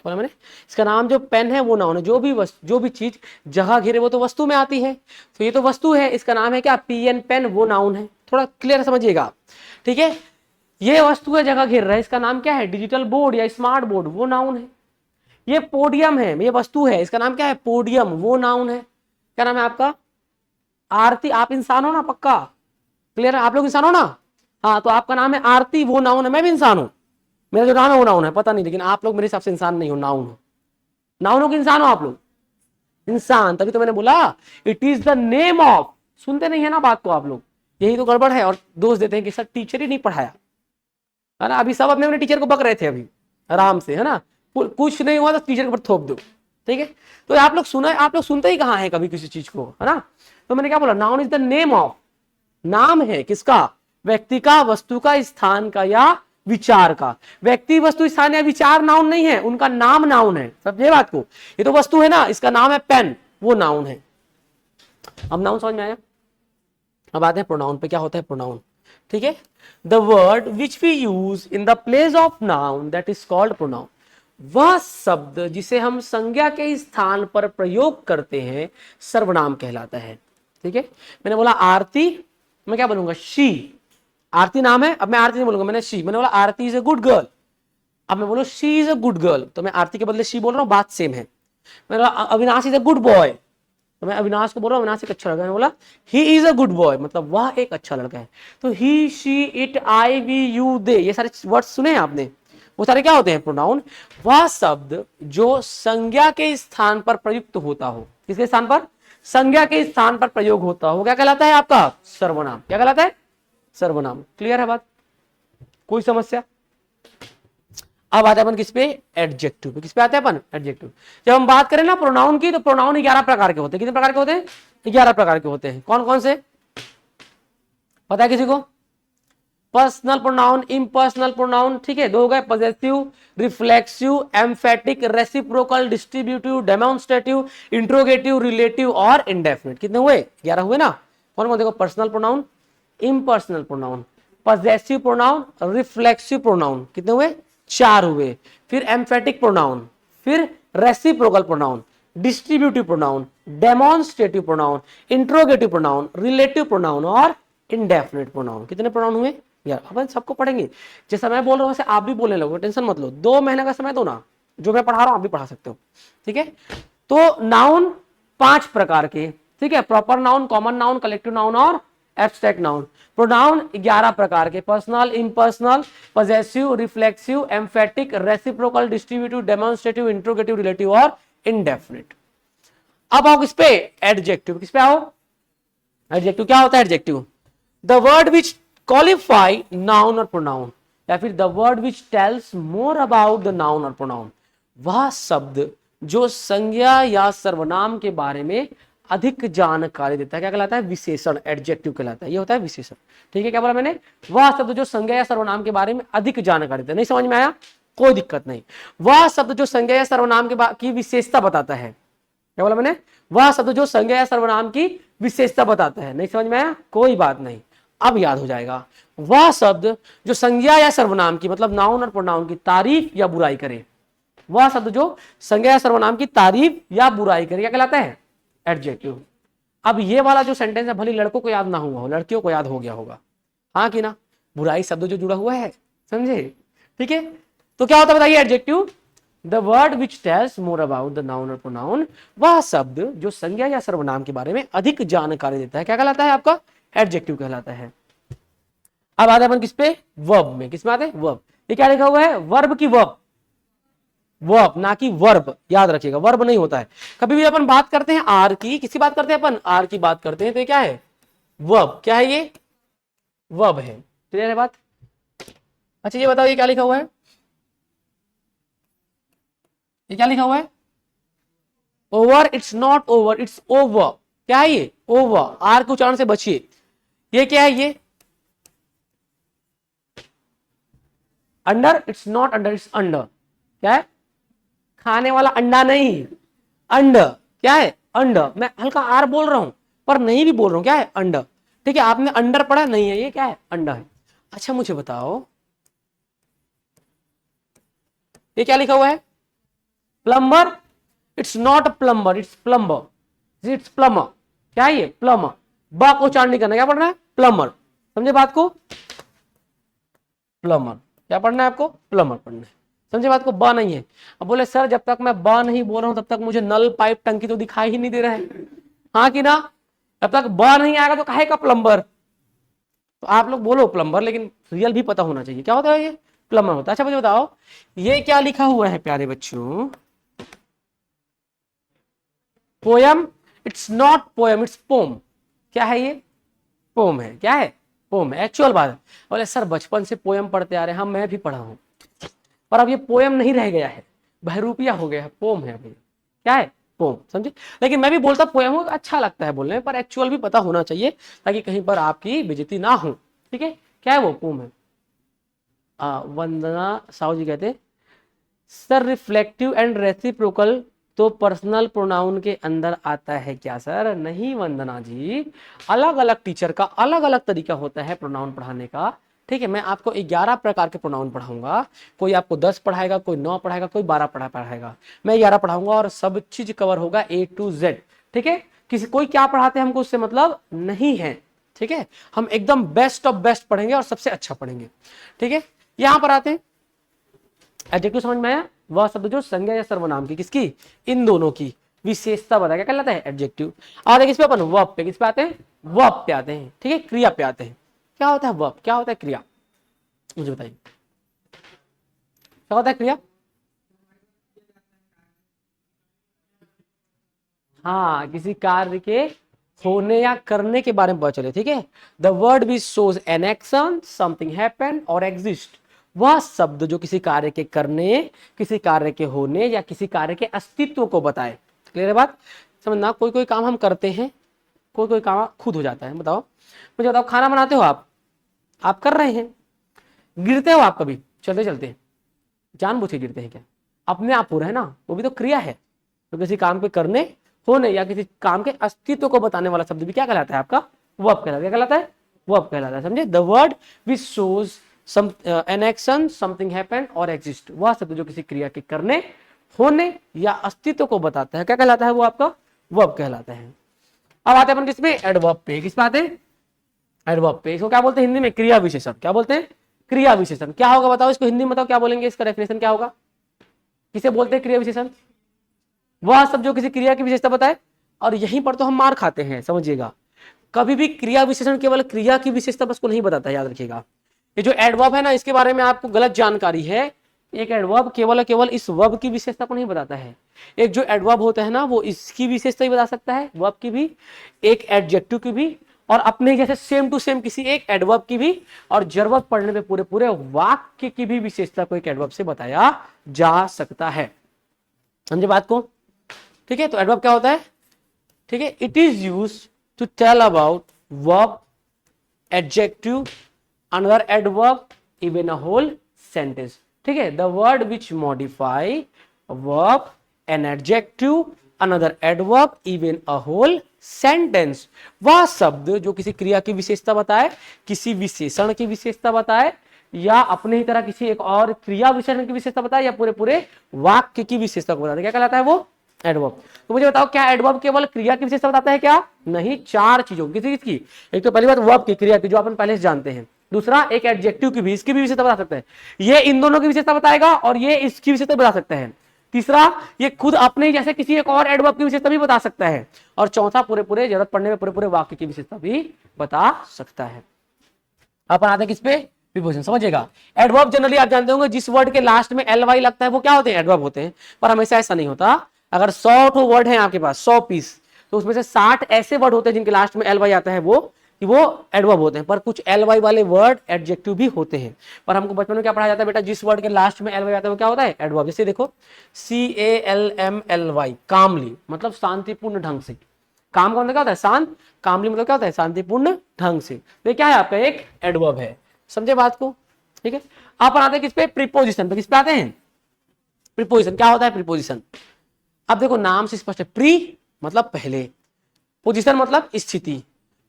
बोला मैंने, इसका नाम जो पेन है वो नाउन है। जो भी चीज जगह घेरे वो तो वस्तु में आती है, तो ये तो वस्तु है, इसका नाम है क्या, पेन, पेन वो नाउन है। थोड़ा क्लियर समझिएगा, ठीक है। ये वस्तु है, जगह घेर रहा है, इसका नाम क्या है, डिजिटल बोर्ड या स्मार्ट बोर्ड वो नाउन है। ये पोडियम है, ये वस्तु है, इसका नाम क्या है, पोडियम वो नाउन है। क्या नाम है आपका, आरती। आप इंसान हो ना, पक्का क्लियर है, आप लोग इंसान हो ना, हाँ, तो आपका नाम है आरती वो नाउन है। मैं भी इंसान हूं, मेरा जो नाम है वो नाउन है, पता नहीं, लेकिन आप लोग मेरे हिसाब से इंसान नहीं हो, नाउन हो। नाउन हो कि इंसान हो आप लोग, इंसान। तभी तो मैंने बोला it is the name of. सुनते नहीं है ना बात को आप लोग, यही तो गड़बड़ है, और दोष देते हैं कि सर टीचर ही नहीं पढ़ाया, है ना। अभी सब अपने अपने टीचर को बक रहे थे अभी आराम से, है ना, कुछ नहीं हुआ तो टीचर के ऊपर थोप दो, ठीक है। तो आप लोग सुना, आप लोग सुनते ही कहाँ है कभी किसी चीज को, है ना। तो मैंने क्या बोला, noun is the name of, नाम है किसका, व्यक्ति का, वस्तु का, स्थान का या विचार का। व्यक्ति, वस्तु, स्थान या विचार नाउन नहीं है, उनका नाम नाउन है, समझे बात को। ये तो वस्तु है ना, इसका नाम है पेन वो नाउन है। अब नाउन समझ में आया। अब आते हैं प्रोनाउन पे। क्या होता है प्रोनाउन, ठीक है। The word which we use in the place of noun that is called pronoun. वह शब्द जिसे हम संज्ञा के स्थान पर प्रयोग करते हैं सर्वनाम कहलाता है, ठीक है। मैंने बोला आरती, मैं क्या बोलूंगा, शी। आरती नाम है, अब मैं आरती नहीं बोलूंगा, मैंने शी। मैंने बोला आरती इज ए गुड गर्ल, अब मैं बोलूं she is a good girl, तो मैं आरती के बदले शी बोल रहा हूं, बात सेम है। मैंने बोला Avinash is a good boy, तो मैं अविनाश को बोल रहा हूं अविनाश एक अच्छा लड़का है। मैंने बोला he is a good boy, मतलब वह एक अच्छा लड़का है। तो he, she, it, I, we, you, they, ये सारे वर्ड सुने हैं आपने, वो सारे क्या होते हैं प्रोनाउन। वह शब्द जो संज्ञा के स्थान पर प्रयुक्त होता हो, किसके स्थान पर, संज्ञा के स्थान पर प्रयोग होता हो, क्या कहलाता है आपका, सर्वनाम। क्या कहलाता है, सर्वनाम। क्लियर है बात, कोई समस्या। अब आते हैं अपन किस पे, एडजेक्टिव पे। किस पे आते हैं अपन, एडजेक्टिव। जब हम बात करें ना प्रोनाउन की, तो प्रोनाउन 11 प्रकार के होते हैं। कितने प्रकार के होते हैं, 11 प्रकार के होते हैं। कौन कौन से पता है किसी को, पर्सनल प्रोनाउन, इम्पर्सनल प्रोनाउन, ठीक है, दो हो गए, possessive, reflexive, emphatic, reciprocal, distributive, demonstrative, interrogative, relative और इंडेफिनिट। कितने हुए, 11 हुए ना। कौन कौन, देखो, personal pronoun, impersonal pronoun, possessive pronoun, reflexive pronoun, कितने हुए, 4 हुए। फिर एम्फेटिक प्रोनाउन, फिर reciprocal pronoun, distributive pronoun, demonstrative pronoun, interrogative pronoun, relative pronoun और इंडेफिनिट प्रोनाउन। कितने प्रोनाउन हुए यार, अपन सबको पढ़ेंगे। जैसा मैं बोल रहा हूं वैसे आप भी बोलने लगो, टेंशन मत लो। 2 महीने का समय दो ना, जो मैं पढ़ा रहा हूं आप भी पढ़ा सकते हो, ठीक है। तो नाउन 5 प्रकार के, ठीक है, proper noun, common noun, collective noun और एब्स्ट्रैक्ट नाउन। प्रोनाउन 11 प्रकार के, personal, impersonal, possessive, reflexive, emphatic, reciprocal, distributive, demonstrative, interrogative, relative और इंडेफिनिट। अब आओ किस पे, एडजेक्टिव। किस पे आओ, एडजेक्टिव। क्या होता है adjective, the word which qualify noun और प्रोनाउन, या फिर the word which tells more about the noun और प्रोनाउन। वह शब्द जो संज्ञा या सर्वनाम के बारे में अधिक जानकारी देता है, क्या कहलाता है, विशेषण, एडजेक्टिव कहलाता है। ये होता है विशेषण, ठीक है। क्या बोला मैंने, वह शब्द जो संज्ञा या सर्वनाम के बारे में अधिक जानकारी देता है। नहीं समझ में आया, कोई दिक्कत नहीं। वह शब्द जो संज्ञा या सर्वनाम की विशेषता बताता है। क्या बोला मैंने, वह शब्द जो संज्ञा या सर्वनाम की विशेषता बताता है। नहीं समझ में आया, कोई बात नहीं, अब याद हो जाएगा। वह शब्द जो संज्ञा या सर्वनाम की, मतलब नाउन और प्रोनाउन की तारीफ या बुराई करे। वह शब्द जो संज्ञा या सर्वनाम की तारीफ या बुराई करे, क्या कहलाता है, एडजेक्टिव। अब ये वाला जो सेंटेंस है, भले लड़कों को याद ना हुआ हो, लड़कियों को याद हो गया होगा, हाँ कि ना। बुराई शब्द जो जुड़ा हुआ है, समझे, ठीक है। तो क्या होता है बताइए, adjective, the word which tells more about the noun और प्रोनाउन। वह शब्द जो संज्ञा या सर्वनाम के बारे में अधिक जानकारी देता है, क्या कहलाता है आपका, एडजेक्टिव कहलाता है। अब आते हैं अपन किस पे, वर्ब में। किस में आते हैं, वर्ब। ये क्या लिखा हुआ है, वर्ब की वर्ब, वर्ब ना कि वर्ब, याद रखिएगा, वर्ब नहीं होता है। कभी भी अपन बात करते हैं आर की, किसकी बात करते हैं अपन, आर की बात करते हैं, तो ये क्या है, वर्ब। क्या है ये, वर्ब है। क्लियर है बात। अच्छा ये बताओ, ये क्या लिखा हुआ है, ये क्या लिखा हुआ है, over, it's not over, it's over. क्या है ये, ओवर। आर के उच्चारण से बचिए। ये क्या है, ये under, it's not under, it's under. क्या है, खाने वाला अंडा नहीं, अंड। क्या है, अंड। मैं हल्का आर बोल रहा हूं पर नहीं भी बोल रहा हूं, क्या है, अंड, ठीक है। आपने अंडर पढ़ा नहीं है, ये क्या है, अंडा है। अच्छा मुझे बताओ, ये क्या लिखा हुआ है, plumber, it's not plumber, it's plumber, it's plumber. क्या है ये? प्लम्बर। ब को उच्चारण नहीं करना, क्या पढ़ना है? प्लम्बर। समझे बात को? प्लम्बर। क्या पढ़ना है आपको? प्लम्बर पढ़ना है। समझे बात को? ब नहीं है। अब बोले सर जब तक मैं ब नहीं बोल रहा हूं तब तक मुझे नल पाइप टंकी तो दिखाई ही नहीं दे रहा है, हाँ कि ना? जब तक ब नहीं आएगा तो काहे का प्लम्बर? तो आप लोग बोलो प्लम्बर, लेकिन रियल भी पता होना चाहिए क्या होता है ये? प्लम्बर होता है। अच्छा मुझे बताओ ये क्या लिखा हुआ है प्यारे बच्चों? Poem, it's not poem, it's poem. क्या है ये? पोम है। क्या है? पोम है। एक्चुअल बात है। बोले सर बचपन से पोयम पढ़ते आ रहे हैं, हम मैं भी पढ़ा हूं, पर अब ये पोयम नहीं रह गया है, बहरूपिया हो गया है, पोम है अभी। क्या है? पोम। समझे? लेकिन मैं भी बोलता पोयम हूं, अच्छा लगता है बोलने में, पर एक्चुअल भी पता होना चाहिए ताकि कहीं पर आपकी बेइज्जती ना हो। ठीक है? क्या है वो? पोम है। वंदना साहू जी कहते सर रिफ्लेक्टिव एंड रेसिप्रोकल तो पर्सनल प्रोनाउन के अंदर आता है क्या? सर नहीं वंदना जी, अलग अलग टीचर का अलग अलग तरीका होता है प्रोनाउन पढ़ाने का। ठीक है? मैं आपको 11 प्रकार के प्रोनाउन पढ़ाऊंगा, कोई आपको 10 पढ़ाएगा, कोई 9 पढ़ाएगा, कोई 12 पढ़ाएगा, मैं 11 पढ़ाऊंगा और सब चीज कवर होगा A to Z। ठीक है? किसी कोई क्या पढ़ाते हैं हमको उससे मतलब नहीं है। ठीक है? हम एकदम बेस्ट ऑफ बेस्ट पढ़ेंगे और सबसे अच्छा पढ़ेंगे। ठीक है? यहां पर आते हैं एडजेक्टिव, समझ में आया? वह शब्द जो संज्ञा या सर्वनाम की, किसकी? इन दोनों की विशेषता बताया, क्या कहलाता है? एडजेक्टिव। और किस पे अपन? वर्ब पे। किस पे आते हैं? वर्ब पे आते हैं। ठीक है? क्रिया पे आते हैं। क्या होता है वर्ब? क्या होता है क्रिया? मुझे बताइए क्या होता है क्रिया? हाँ, किसी कार्य के होने या करने के बारे में पता चले। ठीक है? The word which shows N action, something happen और एग्जिस्ट, वह शब्द जो किसी कार्य के करने, किसी कार्य के होने या किसी कार्य के अस्तित्व को बताए। क्लियर है बात? समझना, कोई कोई काम हम करते हैं, कोई कोई काम खुद हो जाता है। बताओ मुझे, बताओ खाना बनाते हो आप कर रहे हैं, गिरते हो आप कभी चलते चलते, जानबूझ के गिरते हैं क्या? अपने आप हो रहा है ना, वो भी तो क्रिया है। तो किसी काम के करने, होने या किसी काम के अस्तित्व को बताने वाला शब्द भी क्या कहलाता है? आपका वर्ब कहलाता है। क्या कहलाता है? वर्ब कहलाता है। समझे? The word which shows some an action, something happened or exist, वह शब्द जो किसी क्रिया के करने, होने या अस्तित्व को बताता है, क्या कहलाता है? वो आपका वर्ब कहलाता है। अब आते हैं अपन किस पे? एडवर्ब पे। किस पे आते हैं? एडवर्ब पे। इसको क्या बोलते हैं हिंदी में? क्रिया विशेषण। क्या बोलते हैं? क्रिया विशेषण। क्या होगा बताओ इसको हिंदी में, बताओ क्या बोलेंगे? इसका डेफिनेशन क्या होगा? किसे बोलते हैं क्रिया विशेषण? वह सब जो किसी क्रिया की विशेषता बताए। और यहीं पर तो हम मार खाते हैं, समझिएगा। कभी भी क्रिया विशेषण केवल क्रिया की विशेषता बस को नहीं बताता, याद रखिएगा। ये जो एडवर्ब है ना, इसके बारे में आपको गलत जानकारी है। एक एडवर्ब केवल इस वर्ब की विशेषता को नहीं बताता है। एक जो एडवर्ब होता है ना, वो इसकी विशेषता ही बता सकता है, वर्ब की भी, एक एडजेक्टिव की भी, और अपने जैसे सेम टू सेम किसी एक एडवर्ब की भी, और जरूरत पड़ने पे पूरे पूरे वाक्य की भी विशेषता को एक एडवर्ब से बताया जा सकता है। समझे बात को? ठीक है? तो एडवर्ब क्या होता है? ठीक है? It is use to tell about verb, adjective, another adverb, even a whole sentence. ठीक है? The word which modify verb, an adjective, another adverb, even a whole sentence, वह शब्द जो किसी क्रिया की विशेषता बताए, किसी विशेषण की विशेषता बताए, या अपने ही तरह किसी एक और क्रिया विशेषण की विशेषता बताए, या पूरे पूरे वाक्य की विशेषता को बताते, क्या कहलाता है वो? एडवर्ब। तो मुझे बताओ क्या एडवर्ब केवल क्रिया की विशेषता बताता है क्या? नहीं, 4 चीजों किसी की। एक तो पहली बात वर्ब की, क्रिया की, जो अपन पहले से जानते हैं। दूसरा एक एडजेक्टिव की भी, इसकी भी विशेषता बता सकता है। ये इन दोनों की विशेषता बताएगा और ये इसकी विशेषता बता सकता है। तीसरा ये खुद अपने जैसे किसी एक और एडवर्ब की विशेषता भी बता सकता है। और चौथा पूरे पूरे जरूरत पड़ने में पूरे पूरे वाक्य की विशेषता भी बता सकता है। अपन आते हैं किस पे? प्रीपोजिशन। समझिएगा, एडवर्ब जनरली आप जानते होंगे जिस वर्ड के लास्ट में ly लगता है वो क्या होते हैं? एडवर्ब होते हैं। पर हमेशा ऐसा नहीं होता। अगर 100 वर्ड है आपके पास, 100 पीस, तो उसमें से 60 ऐसे वर्ड होते हैं जिनके लास्ट में ly आता है, वो एडवर्ब होते हैं। पर कुछ ly वाले वर्ड एडजेक्टिव भी होते हैं। पर हमको बचपन में क्या पढ़ाया जाता है बेटा? जिस वर्ड के लास्ट में ly आता है वो क्या होता है? एडवर्ब। जैसे देखो CALMLY, कामली, मतलब शांतिपूर्ण ढंग से। काम का मतलब क्या होता है? शांत। कामली मतलब क्या होता है? शांतिपूर्ण ढंग से। तो ये क्या है? आपका एक एडवर्ब है। समझे बात को? ठीक है? आप आते हैं किस पे? प्रीपोजिशन पे। किस पे आते हैं? प्रीपोजिशन। क्या होता है प्रीपोजिशन? अब देखो नाम से स्पष्ट है, प्री मतलब पहले, पोजीशन मतलब स्थिति।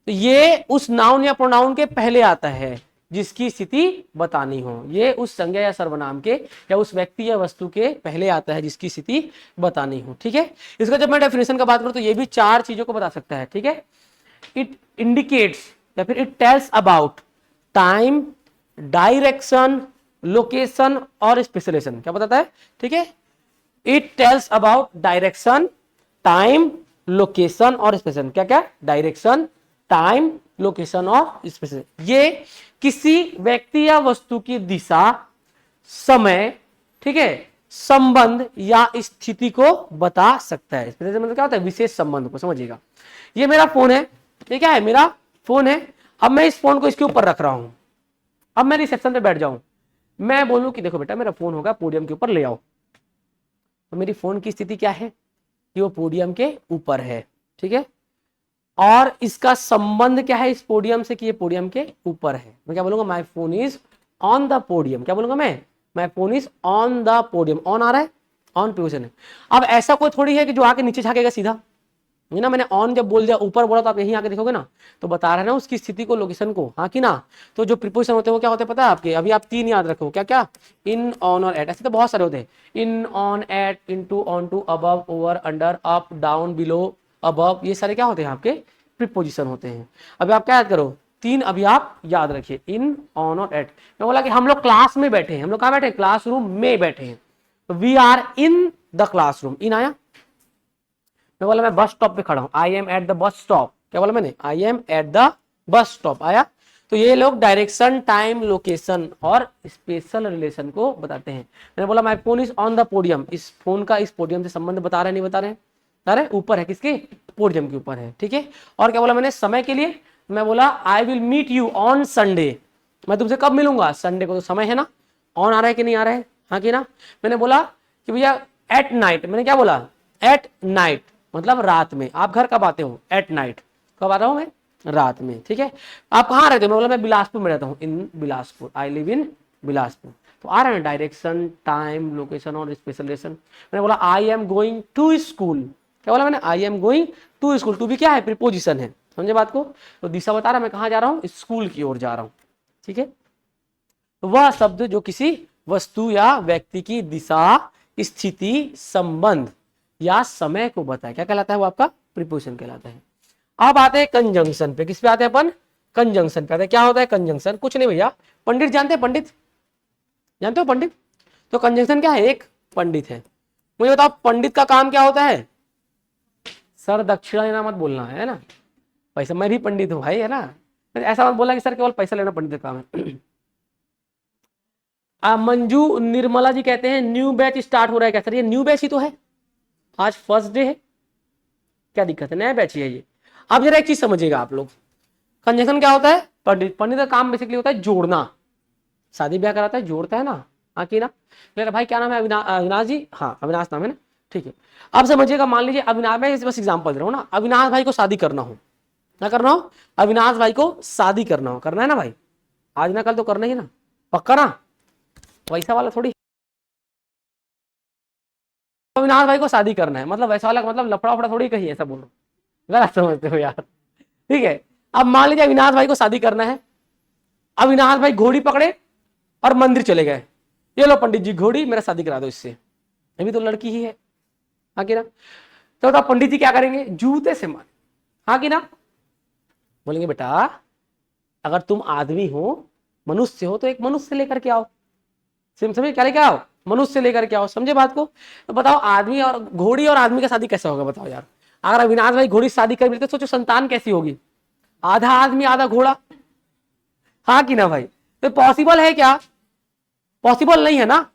तो ये उस नाउन या प्रोनाउन के पहले आता है जिसकी स्थिति बतानी हो। ये उस संज्ञा या सर्वनाम के या उस व्यक्ति या वस्तु के पहले आता है जिसकी स्थिति बतानी हो। ठीक है, इसका जब मैं डेफिनेशन का बात करूं तो ये भी 4 चीजों को बता सकता है। ठीक है, इट इंडिकेट्स या फिर it tells about time, direction, location और स्पेशलाइजेशन। क्या बताता है? ठीक है, it tells about direction, time, location और स्पेशलाइजेशन। क्या क्या? डायरेक्शन, टाइम, लोकेशन और स्पेशलाइजेशन। ये किसी व्यक्ति या वस्तु की दिशा, समय, ठीक है, संबंध या स्थिति को बता सकता है। स्पेशलाइजेशन मतलब क्या होता है? विशेष संबंध को। समझिएगा, ये मेरा फोन है, ये क्या है? मेरा फोन है। अब मैं इस फोन को इसके ऊपर रख रहा हूं। अब मैं रिसेप्शन पे बैठ जाऊं, मैं बोलूं कि देखो बेटा मेरा फोन होगा, पोडियम के ऊपर ले आओ, तो मेरी फोन की स्थिति क्या है कि वो पोडियम के ऊपर है। ठीक है, और इसका संबंध क्या है इस पोडियम से कि ये पोडियम के ऊपर है। मैं क्या बोलूंगा? My phone is on the podium. क्या बोलूंगा मैं? My phone is on the podium. On आ रहा है, ऑन पोजीशन है। अब ऐसा कोई थोड़ी है कि जो आके नीचे झाकेगा सीधा, है ना। मैंने ऑन जब बोल दिया, ऊपर बोला, तो आप यहीं आके देखोगे ना, तो बता रहा है ना उसकी स्थिति को, लोकेशन को, हाँ कि ना। तो जो प्रीपोजिशन होते हैं वो क्या होते हैं पता है आपके? अभी आप 3 याद रखो। क्या क्या? इन, ऑन और एट। ऐसे तो बहुत सारे होते हैं। In, on, at, into, onto, above, over, under, up, down, below, above, ये सारे क्या होते हैं आपके? प्रीपोजिशन होते हैं। अभी आप क्या याद करो? 3 अभी आप याद रखिए, इन, ऑन और एट। मैं बोला कि हम लोग क्लास में बैठे हैं। हम लोग कहाँ बैठे हैं? क्लासरूम में बैठे हैं। तो we are in the classroom. In आया। मैं बोला मैं बस स्टॉप पे खड़ा हूं, I am at the bus stop. क्या बोला मैंने? I am at the bus stop. आया। तो ये लोग डायरेक्शन, टाइम, लोकेशन और स्पेशल रिलेशन को बताते हैं। मैंने बोला my phone is on the podium, इस फोन का इस पोडियम से संबंध बता रहे, नहीं बता रहे? बता रहे, ऊपर है, किसके? पोडियम के ऊपर है। ठीक है, और क्या बोला मैंने? समय के लिए मैं बोला I will meet you on Sunday. मैं तुमसे कब मिलूंगा? संडे को। तो समय है ना, ऑन आ रहा है कि नहीं आ रहा है? हाँ कि ना। मैंने बोला कि भैया एट नाइट। मैंने क्या बोला? एट नाइट मतलब रात में। आप घर कब आते हो? At night. कब आ रहा हूं मैं? रात में। ठीक है, आप कहाँ रहते हो? मैं बोला मैं बिलासपुर में रहता हूँ, in Bilaspur, I live in Bilaspur. तो आ रहा है डायरेक्शन, टाइम, लोकेशन और स्पेशलाइजेशन। मैंने बोला I am going to school. क्या बोला मैंने? I am going to school. To भी क्या है? प्रीपोजिशन है। समझे बात को? तो दिशा बता रहा मैं कहाँ जा रहा हूँ? स्कूल की ओर जा रहा हूँ। ठीक है, वह शब्द जो किसी वस्तु या व्यक्ति की दिशा, स्थिति, संबंध या समय को बताए, क्या कहलाता है? वो आपका प्रीपोजिशन कहलाता है। अब आते हैं कंजंक्शन पे। किस पे आते हैं अपन? कंजंक्शन पे आते हैं। क्या होता है कंजंक्शन? कुछ नहीं भैया, पंडित जानते हैं? पंडित जानते हो? पंडित। तो कंजंक्शन क्या है? एक पंडित है। मुझे बताओ पंडित का काम क्या होता है? सर दक्षिणा लेना मत बोलना, है ना। पैसा, मैं भी पंडित हूं भाई, है ना। ऐसा मत बोलना कि सर केवल पैसा लेना पंडित का काम है। मंजू निर्मला जी कहते हैं न्यू बैच स्टार्ट हो रहा है क्या? सर ये न्यू बैच ही तो है, आज फर्स्ट डे है, क्या दिक्कत है? नया बैच ही है ये। अब जरा एक चीज समझिएगा आप लोग, कंजंक्शन क्या होता है? पंडित। पंडित का काम बेसिकली होता है जोड़ना। शादी ब्याह कराता है, जोड़ता है ना। हाँ कि ना। मेरा भाई क्या नाम है? अविनाश जी। हाँ अविनाश नाम है ना। ठीक है, अब समझिएगा, मान लीजिए अविनाश, मैं बस एग्जाम्पल दे रहा हूँ ना, अविनाश भाई को शादी करना हो, क्या करना हो? अविनाश भाई को शादी करना हो, करना है ना भाई, आज ना कल तो करना ही ना, पक्का ना, वैसा वाला थोड़ी। अविनाश भाई को शादी करना है मतलब वैसा वाला, मतलब लफड़ा उफड़ा थोड़ी कही, ऐसा बोलो, गलत समझते हो यार। ठीक है, अब मान लीजिए अविनाश भाई को शादी करना है, अविनाश भाई घोड़ी पकड़े और मंदिर चले गए, ये लो पंडित जी घोड़ी, मेरा शादी करा दो इससे, ये भी तो लड़की ही है, हाँ कि ना। तो पंडित जी क्या करेंगे? जूते से मारे, हाँ कि ना। बोलेंगे बेटा अगर तुम आदमी हो, मनुष्य हो, तो एक मनुष्य लेकर के आओ। समझे? क्या लेकर आओ? मनुष्य लेकर के आओ। समझे बात को? तो बताओ आदमी और घोड़ी और आदमी का शादी कैसा होगा? बताओ यार, अगर अविनाश भाई घोड़ी शादी कर मिलते, सोचो संतान कैसी होगी? आधा आदमी आधा घोड़ा, हाँ कि ना भाई। तो पॉसिबल है क्या? पॉसिबल नहीं है ना।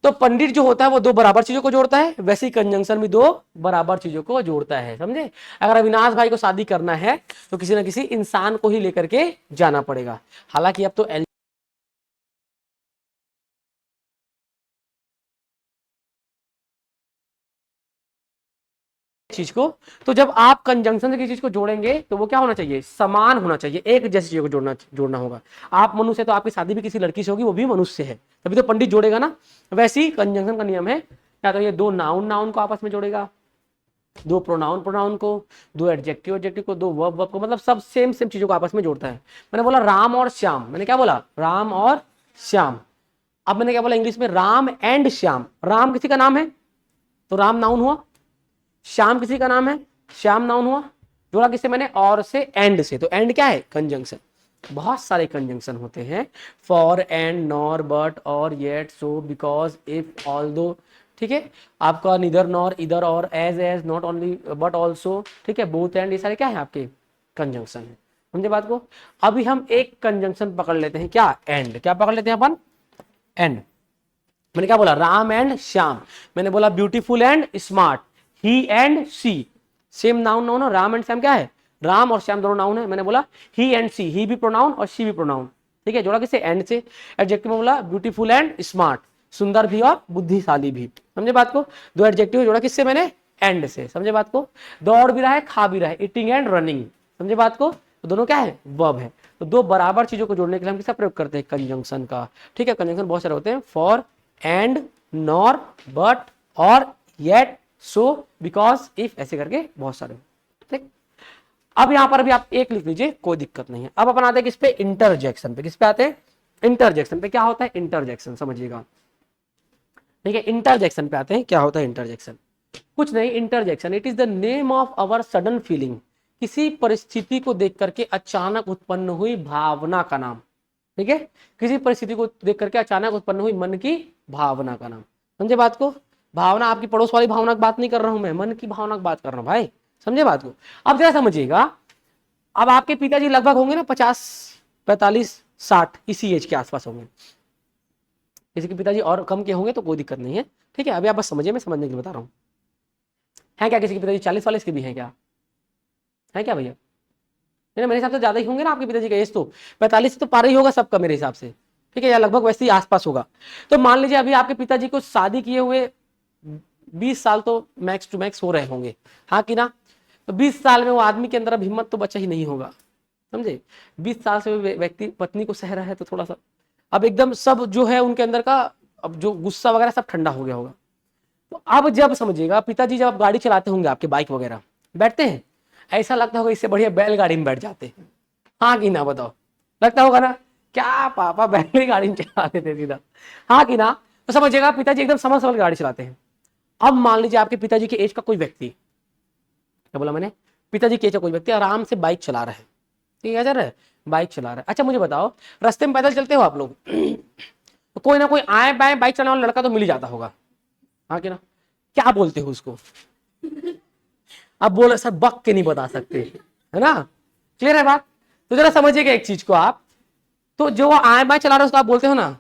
तो पंडित जो होता है वो 2 बराबर चीजों को जोड़ता है, वैसे ही कंजंक्शन भी 2 बराबर चीजों को जोड़ता है। समझे? अगर अविनाश भाई को शादी करना है तो किसी ना किसी इंसान को ही लेकर के जाना पड़ेगा। हालांकि अब तो चीज को, तो जब आप कंजंक्शन से किसी चीज को जोड़ेंगे तो वो क्या होना चाहिए? समान होना चाहिए, एक जैसी चीजों को जोड़ना होगा। आप मनुष्य, तो आपकी शादी भी किसी लड़की से होगी, वो भी मनुष्य है, तभी तो पंडित जोड़ेगा ना। वैसे ही कंजंक्शन का नियम है, या तो ये 2 नाउन को आपस में जोड़ेगा, दो प्रोनाउन प्रोनाउन को, दो एडजेक्टिव एडजेक्टिव को, दो वर्ब वर्ब को, मतलब सब सेम सेम चीजों को आपस में जोड़ता है। मैंने बोला राम और श्याम, मैंने क्या बोला, राम और श्याम। अब मैंने क्या बोला इंग्लिश में, राम एंड श्याम। राम किसी का नाम है तो राम नाउन हुआ, श्याम किसी का नाम है, श्याम नाउन हुआ, जोड़ा किससे मैंने, और से, एंड से। तो एंड क्या है, कंजंक्शन। बहुत सारे कंजंक्शन होते हैं, for, and, nor, but, or, yet, so, because, if, although, ठीक है। आपका neither, nor, either, or, as, not only but also, ठीक है, बोथ, एंड, ये सारे क्या है आपके कंजंक्शन है। समझे बात को। अभी हम एक कंजंक्शन पकड़ लेते हैं, क्या, एंड। क्या पकड़ लेते हैं अपन, एंड। मैंने क्या बोला, राम एंड श्याम। मैंने बोला beautiful and smart, he and she, same noun noun. Ram and Shyam क्या है, राम और श्याम दोनों नाउन है। मैंने बोला ही एंड सी, ही भी प्रोनाउन और सी भी प्रोनाउन, ठीक है, जोड़ा किसे, एंड से। एडजेक्टिव में बोला ब्यूटीफुल एंड स्मार्ट, सुंदर भी और बुद्धिशाली भी। समझे बात को। दो एडजेक्टिव जोड़ा किससे मैंने, एंड से। समझे बात को। दौड़ भी रहा है, खा भी रहा है, ईटिंग एंड रनिंग। समझे बात को। तो दोनों क्या है, वर्ब है। तो दो बराबर चीजों को जोड़ने के लिए हम किसका प्रयोग करते हैं, कंजंक्शन का। ठीक है, कंजंक्शन बहुत सारे होते हैं, for, and, nor, but, or, yet, so, because, if, ऐसे करके बहुत सारे। ठीक, अब यहां पर भी आप एक लिख लीजिए, कोई दिक्कत नहीं है। अब अपन आते हैं किस पे, इंटरजेक्शन पे। किस पे आते हैं, इंटरजेक्शन पे। क्या होता है इंटरजेक्शन, समझिएगा। ठीक है, इंटरजेक्शन पे आते हैं। क्या होता है इंटरजेक्शन, कुछ नहीं, interjection it is the name of our sudden feeling, किसी परिस्थिति को देख करके अचानक उत्पन्न हुई भावना का नाम। ठीक है, किसी परिस्थिति को देख करके अचानक उत्पन्न हुई मन की भावना का नाम। समझे बात को। भावना आपकी पड़ोस वाली भावना की बात नहीं कर रहा हूं मैं, मन की भावना की बात कर रहा हूं भाई। समझे बात को। अब जरा समझिएगा, अब आपके पिताजी लगभग होंगे ना 50, 45, 60 इसी एज के आसपास होंगे। किसी के पिताजी और कम के होंगे तो कोई दिक्कत नहीं है। ठीक है, अभी आप बस समझिए, मैं समझने के लिए बता रहा हूँ। है क्या किसी के पिताजी 40 वाले के भी हैं क्या, है क्या भैया। नहीं, मेरे हिसाब से ज्यादा ही होंगे ना आपके पिताजी का एज, तो 45 से तो पार ही होगा सबका मेरे हिसाब से। ठीक है, या लगभग वैसे ही आसपास होगा। तो मान लीजिए अभी आपके पिताजी को शादी किए हुए 20 साल तो मैक्स टू मैक्स हो रहे होंगे, हाँ कि ना। तो 20 साल में वो आदमी के अंदर अब हिम्मत तो बचा ही नहीं होगा। समझे, 20 साल से व्यक्ति पत्नी को सह रहा है तो थोड़ा सा अब एकदम सब जो है उनके अंदर का, अब जो गुस्सा वगैरह सब ठंडा हो गया होगा। तो अब जब समझिएगा पिताजी जब गाड़ी चलाते होंगे आपके, बाइक वगैरह बैठते हैं, ऐसा लगता होगा इससे बढ़िया बैलगाड़ी में बैठ जाते, हाँ कि ना बताओ। लगता होगा ना, क्या पापा बैलगाड़ी में चला देते सीधा, हाँ कि ना। तो समझिएगा पिताजी एकदम समझ समझ गाड़ी चलाते हैं। अब मान लीजिए आपके पिताजी के एज का कोई व्यक्ति, क्या बोला मैंने, पिताजी के एज का कोई व्यक्ति आराम से बाइक चला रहा है। ठीक है, चल बाइक चला रहा है। अच्छा मुझे बताओ, रास्ते में पैदल चलते हो आप लोग तो कोई ना कोई आए बाएं बाइक चलाने वाला लड़का तो मिल ही जाता होगा, हाँ कि ना। क्या बोलते हो उसको, अब बोले सर बक के नहीं बता सकते, है ना। क्लियर है बात। तो जरा समझिएगा एक चीज को आप, तो जो आए बाएं चला रहे हो उसको आप बोलते हो ना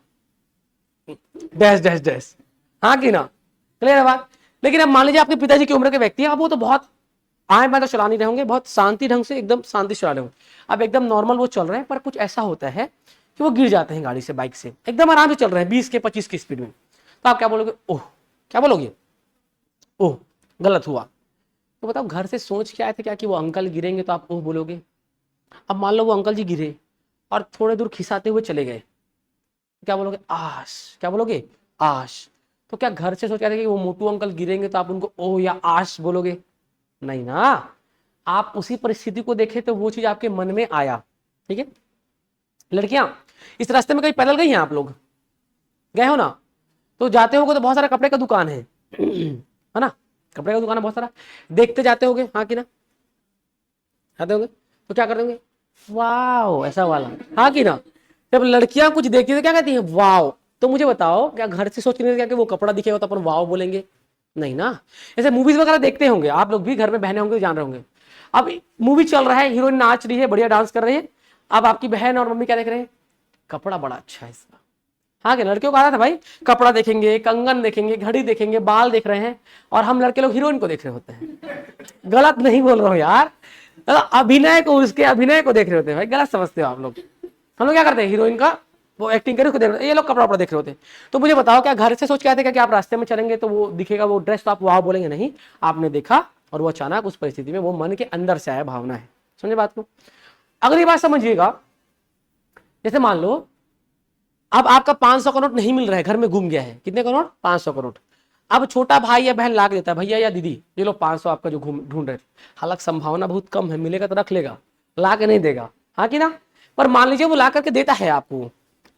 डैश डैश डैश, हाँ कि ना। क्लियर है बात। लेकिन अब मान लीजिए आपके पिताजी की उम्र के व्यक्ति है, अब वो तो बहुत आए बाएं तो चला नहीं रहे होंगे, बहुत शांति ढंग से एकदम शांति चला रहे होंगे। अब एकदम नॉर्मल वो चल रहे हैं, पर कुछ ऐसा होता है कि वो गिर जाते हैं गाड़ी से, बाइक से, एकदम आराम से चल रहे हैं 20 के 25 की स्पीड में। तो आप क्या बोलोगे, ओह, क्या बोलोगे, ओह गलत हुआ। तो बताओ घर से सोच के आए थे क्या कि वो अंकल गिरेंगे, तो आप ओह बोलोगे। अब मान लो वो अंकल जी गिरे और थोड़े दूर खिसाते हुए चले गए, क्या बोलोगे, आश। क्या बोलोगे, आश। तो क्या घर से सोच के आए थे कि वो मोटू अंकल गिरेंगे तो आप उनको ओह या आश बोलोगे, नहीं ना। आप उसी परिस्थिति को देखे तो वो चीज आपके मन में आया। ठीक है, लड़कियां इस रास्ते में कहीं पैदल गई हैं आप लोग, गए हो ना। तो जाते होगे तो बहुत सारा कपड़े का दुकान है ना, कपड़े का दुकान है बहुत सारा, देखते जाते होगे, हाँ कि ना, जाते होगे। तो क्या कर देंगे, वाओ ऐसा वाला, हाँ कि ना। जब लड़कियां कुछ देखती है तो क्या कहती है, वाओ। तो मुझे बताओ, क्या घर से सोच के क्या कि वो कपड़ा दिखेगा तो अपन वाओ बोलेंगे, नहीं ना। ऐसे मूवीज वगैरह देखते होंगे आप लोग भी, घर में बहनें होंगे तो जान रहे होंगे। अब मूवी चल रहा है, हीरोइन नाच रही है, बढ़िया डांस कर रही है, अब आपकी बहन और मम्मी क्या देख रहे हैं, कपड़ा बड़ा अच्छा है इसका, हाँ कि लड़कियों को आता था भाई, कपड़ा देखेंगे, कंगन देखेंगे, घड़ी देखेंगे, बाल देख रहे हैं, और हम लड़के लोग हीरोइन को देख रहे होते हैं। गलत नहीं बोल रहा हूँ यार, अभिनय को, उसके अभिनय को देख रहे होते हैं भाई, गलत समझते हो आप लोग। हम लोग क्या करते हैं, हीरोइन का वो एक्टिंग करे उसको देख रहे, ये लोग कपड़ा देख रहे होते हैं। तो मुझे बताओ, क्या घर से सोच के आते क्या कि आप रास्ते में चलेंगे तो वो दिखेगा वो ड्रेस, तो आप वाह बोलेंगे, नहीं। आपने देखा और वो अचानक उस परिस्थिति में वो मन के अंदर से आया, भावना है। समझे बात को। अगली बात समझिएगा, जैसे मान लो अब आपका 500 का नोट नहीं मिल रहा है, घर में गुम गया है, कितने का नोट, 500 का नोट। अब छोटा भाई या बहन ला के देता है, भैया या दीदी ये लो 500 आपका जो घूम ढूंढ रहे थे, हालांकि संभावना बहुत कम है, मिलेगा तो रख लेगा, ला के नहीं देगा, हाँ कि ना। पर मान लीजिए वो ला करके देता है आपको,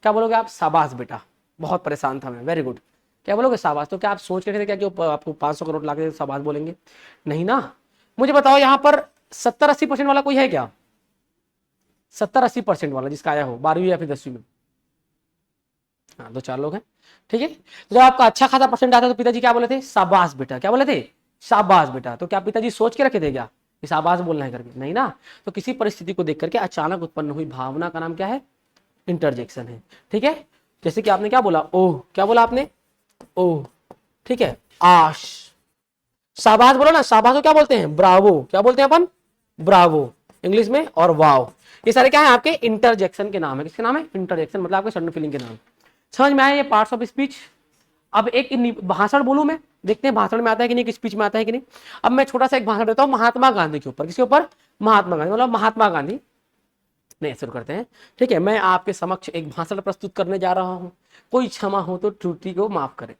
क्या बोलोगे आप? शाबाश बेटा, बहुत परेशान था मैं, वेरी गुड, क्या बोलोगे? शाबाश। तो क्या आप सोच रहे थे क्या कि वो आपको 500 करोड़ ला के शाबाश बोलेंगे? नहीं ना। मुझे बताओ यहाँ पर 70-80% वाला कोई है क्या? 70-80% वाला जिसका आया हो 12वीं या फिर 10वीं में? हाँ, 2-4 लोग हैं, ठीक है। तो जब आपका अच्छा खासा परसेंट आता है तो पिताजी क्या बोले थे? शाबाश बेटा, क्या बोले थे? शाबाश बेटा। तो क्या पिताजी सोच के रखे थे क्या कि शाबाश बोलना है करके? नहीं ना। तो किसी परिस्थिति को देख करके अचानक उत्पन्न हुई भावना का नाम क्या है? इंटरजेक्शन है, ठीक है। जैसे कि आपने क्या बोला? ओह, क्या बोला आपने? ओह, ठीक है। आश, शाबाश बोलो ना, शाबाश को क्या बोलते हैं? ब्रावो, क्या बोलते हैं अपन? ब्रावो इंग्लिश में। और वाओ, ये सारे क्या है? आपके इंटरजेक्शन के नाम है। किसके नाम है? इंटरजेक्शन, मतलब आपके सडन फीलिंग के नाम। समझ में आया ये पार्ट्स ऑफ स्पीच? अब एक भाषण बोलूं मैं, देखते हैं भाषण में आता है कि नहीं, स्पीच में आता है कि नहीं। अब मैं छोटा सा एक भाषण देता हूं महात्मा गांधी के ऊपर। किसके ऊपर? महात्मा गांधी, मतलब महात्मा गांधी। नहीं, शुरू करते हैं, ठीक है। मैं आपके समक्ष एक भाषण प्रस्तुत करने जा रहा हूं, कोई क्षमा हो तो त्रुटि को माफ करें।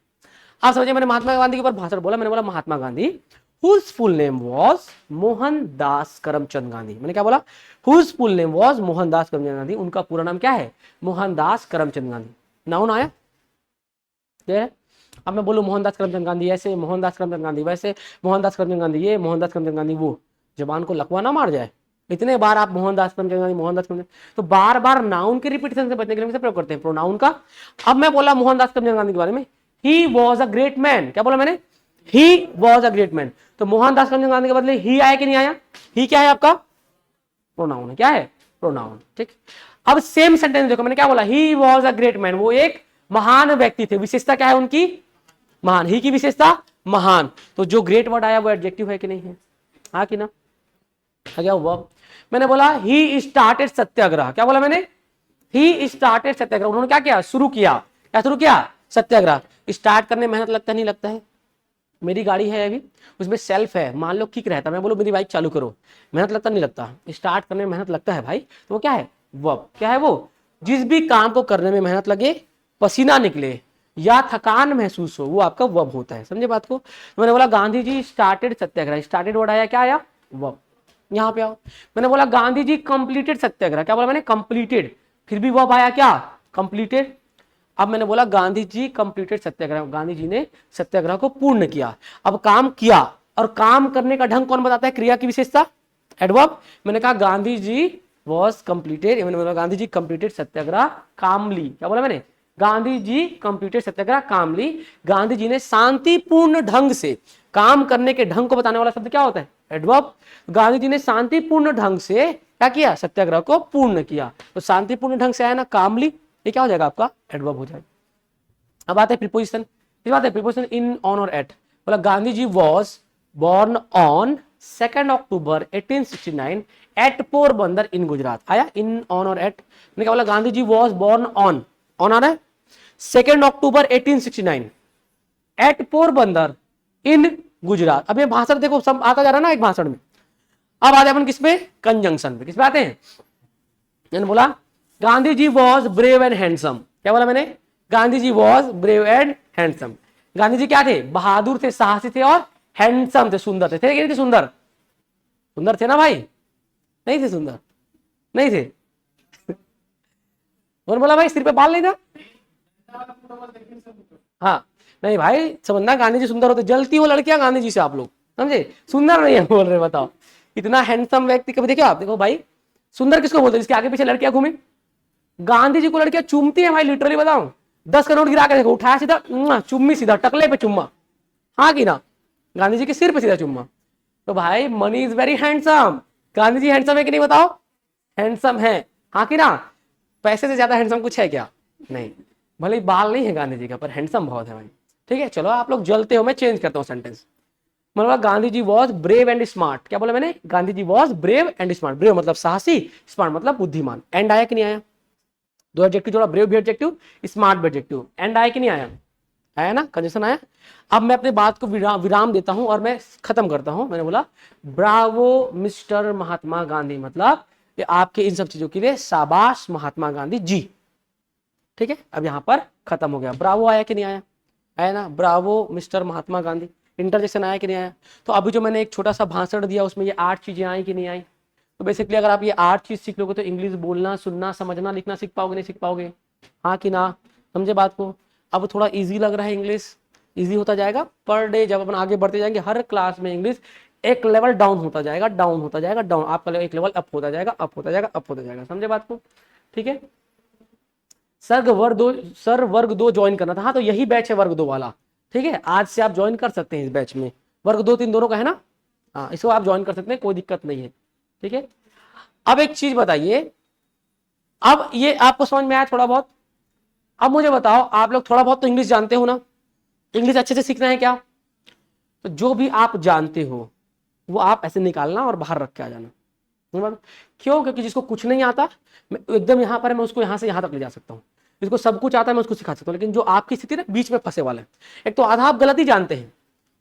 आप समझिए, मैंने महात्मा गांधी के ऊपर भाषण बोला, मैंने बोला Mahatma Gandhi whose full name was Mohandas Karamchand Gandhi. मैंने क्या बोला? whose full name was Mohandas Karamchand Gandhi. उनका पूरा नाम क्या है? मोहनदास करमचंद गांधी। नाउन आया? अब मैं बोलूं मोहनदास करमचंद गांधी ऐसे, मोहनदास करमचंद गांधी वैसे, मोहनदास करमचंद गांधी ये, मोहनदास करमचंद गांधी वो, जबान को लकवा ना मार जाए। इतने बार आप मोहनदास करमचंद गांधी, मोहनदास करमचंद, तो बार बार नाउन के रिपीटेशन से बचने के लिए प्रयोग करते हैं प्रोनाउन का। अब मैं बोला मोहनदास करमचंद गांधी के बारे में, he was a great man. क्या बोला मैंने? He was a great man. तो मोहनदास करमचंद गांधी के बदले ही आया कि नहीं आया? ही क्या है आपका? प्रोनाउन है। क्या है? प्रोनाउन, ठीक। अब सेम सेंटेंस देखो, मैंने क्या बोला? He was a great man, वो एक महान व्यक्ति थे। विशेषता क्या है उनकी? महान। ही की विशेषता महान। तो जो ग्रेट वर्ड आया वो एडजेक्टिव है कि नहीं है? हाँ कि ना? आ गया वर्ब। मैंने बोला ही स्टार्टेड सत्याग्रह। क्या बोला मैंने? ही स्टार्टेड सत्याग्रह। उन्होंने क्या किया? शुरू किया। क्या शुरू किया? सत्याग्रह। स्टार्ट करने मेहनत लगता है नहीं लगता है? मेरी गाड़ी है अभी, उसमें सेल्फ है, मान लो किक रहता, मैं बोलूं मेरी बाइक चालू करो, मेहनत लगता नहीं लगता? स्टार्ट करने में मेहनत लगता है भाई। तो वो क्या है? वर्ब। क्या है वो? जिस भी काम को करने में मेहनत लगे, पसीना निकले या थकान महसूस हो, वो आपका वर्ब होता है। समझे बात को? तो मैंने बोला गांधी जी स्टार्टेड सत्याग्रह, स्टार्टेड वर्ड आया, क्या आया? वर्ब। यहां पे आओ, मैंने बोला गांधी जी कंप्लीटेड सत्याग्रह। क्या बोला मैंने? कंप्लीटेड, फिर भी वर्ब आया क्या? कंप्लीटेड। अब मैंने बोला गांधी जी कंप्लीटेड सत्याग्रह, गांधी जी ने सत्याग्रह को पूर्ण किया। अब काम किया, और काम करने का ढंग कौन बताता है? क्रिया की विशेषता, एडवर्ब। मैंने कहा गांधी जी वॉज कंप्लीटेड, मैंने बोला गांधी जी कंप्लीटेड सत्याग्रह कामली। क्या बोला मैंने? गांधी जी कंप्लीटेड सत्याग्रह कामली। गांधी जी ने शांतिपूर्ण ढंग से, काम करने के ढंग को बताने वाला शब्द क्या होता है? एडवर्ब। गांधी जी ने शांतिपूर्ण ढंग से क्या किया? सत्याग्रह को पूर्ण किया। तो शांतिपूर्ण ढंग से आया ना कामली, ये क्या हो जाएगा आपका? एडवर्ब हो जाएगा। अब आते हैं प्रीपोजिशन। इस बात है प्रीपोजिशन इन, ऑन और एट। बोला Gandhi ji was born on 2 October 1869 at Porbandar in Gujarat. आया इन, ऑन और एट? मैंने क्या बोला? Gandhi ji was born on, on आ रहा है, 2 October 1869 at Porbandar in Gujarat. अब ये भाषण देखो सब आता जा रहा है ना एक भाषण में। अब आते अपन किस पे? कंजंक्शन पे। किस पे आते हैं? मैंने बोला Gandhi ji was brave and handsome. क्या बोला मैंने? Gandhi ji was brave and handsome. Gandhi ji क्या थे? बहादुर थे, साहसी थे और हैंडसम थे, सुंदर थे। थे कि नहीं थे सुंदर? सुंदर थे ना भाई? नहीं थे सुंदर? नहीं थे? और बोला भाई सिर पे बाल नहीं था? हाँ, नहीं भाई समझना, गांधी जी सुंदर होते, जलती हो लड़कियां गांधी जी से, आप लोग समझे? सुंदर नहीं है बोल रहे, बताओ। इतना हैंडसम व्यक्ति कभी देखे आप? देखो भाई, सुंदर किसको बोलते हैं? जिसके आगे पीछे लड़कियां घूमे। गांधी जी को लड़कियां चूमती हैं भाई, लिटरली बताऊं, 10 का नोट गिरा के देखो, उठाया सीधा चुम्मी, सीधा टकले पे चुम्मा। हाँ कि ना? गांधी जी के सिर पे सीधा चुम्मा। तो भाई Mani is very handsome. Gandhi ji handsome है कि नहीं बताओ? हैंडसम है, हाँ कि ना? पैसे से ज्यादा हैंडसम कुछ है क्या? नहीं। भले ही बाल नहीं है गांधी जी का, पर हैंडसम बहुत है भाई। ठीक है, चलो आप लोग जलते हो, मैं चेंज करता हूँ सेंटेंस। मतलब Gandhi ji was brave and smart. क्या बोला मैंने? Gandhi ji was brave and smart. Brave मतलब साहसी, स्मार्ट मतलब बुद्धिमान। एंड आया कि नहीं आया? दो एडजेक्टिव जोड़ा, ब्रेव भी एडजेक्टिव, स्मार्ट भी एडजेक्टिव। एंड आया कि नहीं आया? आया ना, कंजंक्शन आया। अब मैं अपनी बात को विराम देता हूं और मैं खत्म करता हूं। मैंने बोला ब्रावो मिस्टर महात्मा गांधी, मतलब ये आपके इन सब चीजों के लिए शाबाश महात्मा गांधी जी। ठीक है, अब यहां पर खत्म हो गया। ब्रावो आया कि नहीं आया? है ना, Bravo mister Mahatma Gandhi, interjection आया कि नहीं आया। तो अभी जो मैंने एक छोटा सा भाषण दिया उसमें ये 8 चीजें आई कि नहीं आई। तो बेसिकली अगर आप ये 8 चीज सीख लोगे तो इंग्लिश बोलना, सुनना, समझना, लिखना सीख पाओगे, नहीं सीख पाओगे, हाँ कि ना, समझे बात को। अब थोड़ा इजी लग रहा है, इंग्लिश इजी होता जाएगा पर डे, जब अपन आगे बढ़ते जाएंगे हर क्लास में इंग्लिश एक लेवल डाउन होता जाएगा, डाउन होता जाएगा, डाउन, आपका एक लेवल अप होता जाएगा, अप होता जाएगा, अप होता जाएगा, समझे बात को, ठीक है। सर वर्ग 2 ज्वाइन करना था, हाँ तो यही बैच है वर्ग 2 वाला, ठीक है, आज से आप ज्वाइन कर सकते हैं इस बैच में, वर्ग 2 3 दोनों का है ना, हाँ इसको आप ज्वाइन कर सकते हैं, कोई दिक्कत नहीं है, ठीक है। अब एक चीज बताइए, अब ये आपको समझ में आया थोड़ा बहुत। अब मुझे बताओ, आप लोग थोड़ा बहुत तो इंग्लिश जानते हो ना, इंग्लिश अच्छे से सीखना है क्या, तो जो भी आप जानते हो वो आप ऐसे निकालना और बाहर रख के आ जाना। क्यों, क्योंकि जिसको कुछ नहीं आता, मैं एकदम यहाँ पर मैं उसको यहाँ से यहाँ तक ले जा सकता हूँ, जिसको सब कुछ आता है मैं उसको सिखा सकता हूँ, लेकिन जो आपकी स्थिति ना बीच में फंसे वाले हैं, एक तो आधा आप गलत ही जानते हैं,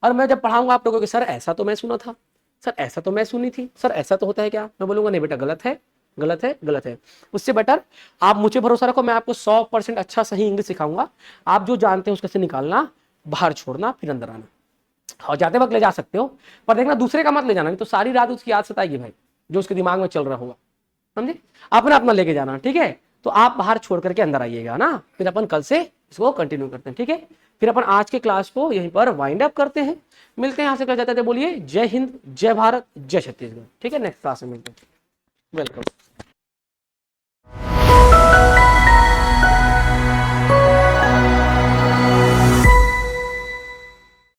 और मैं जब पढ़ाऊंगा आप लोगों के सर ऐसा तो मैं सुना था, सर ऐसा तो मैं सुनी थी, सर ऐसा तो होता है क्या, मैं बोलूंगा नहीं बेटा गलत है, गलत है, गलत है। उससे बेटर आप मुझे भरोसा रखो, मैं आपको 100% अच्छा सही इंग्लिश सिखाऊंगा, आप जो जानते हैं उसको से निकालना, बाहर छोड़ना, फिर अंदर आना, और जाते वक्त ले जा सकते हो, पर देखना दूसरे का मत ले जाना, नहीं तो सारी रात उसकी याद सताएगी भाई, जो उसके दिमाग में चल रहा होगा, समझे, अपना अपना लेके जाना, ठीक है। तो आप बाहर छोड़ करके अंदर आइएगा ना, फिर अपन कल से इसको कंटिन्यू करते हैं, ठीक है। फिर अपन आज के क्लास को यहीं पर वाइंड अप करते हैं, मिलते हैं, यहाँ से कर जाते थे, बोलिए जय हिंद, जय भारत, जय छत्तीसगढ़, ठीक है, नेक्स्ट क्लास में मिलते हैं, वेलकम।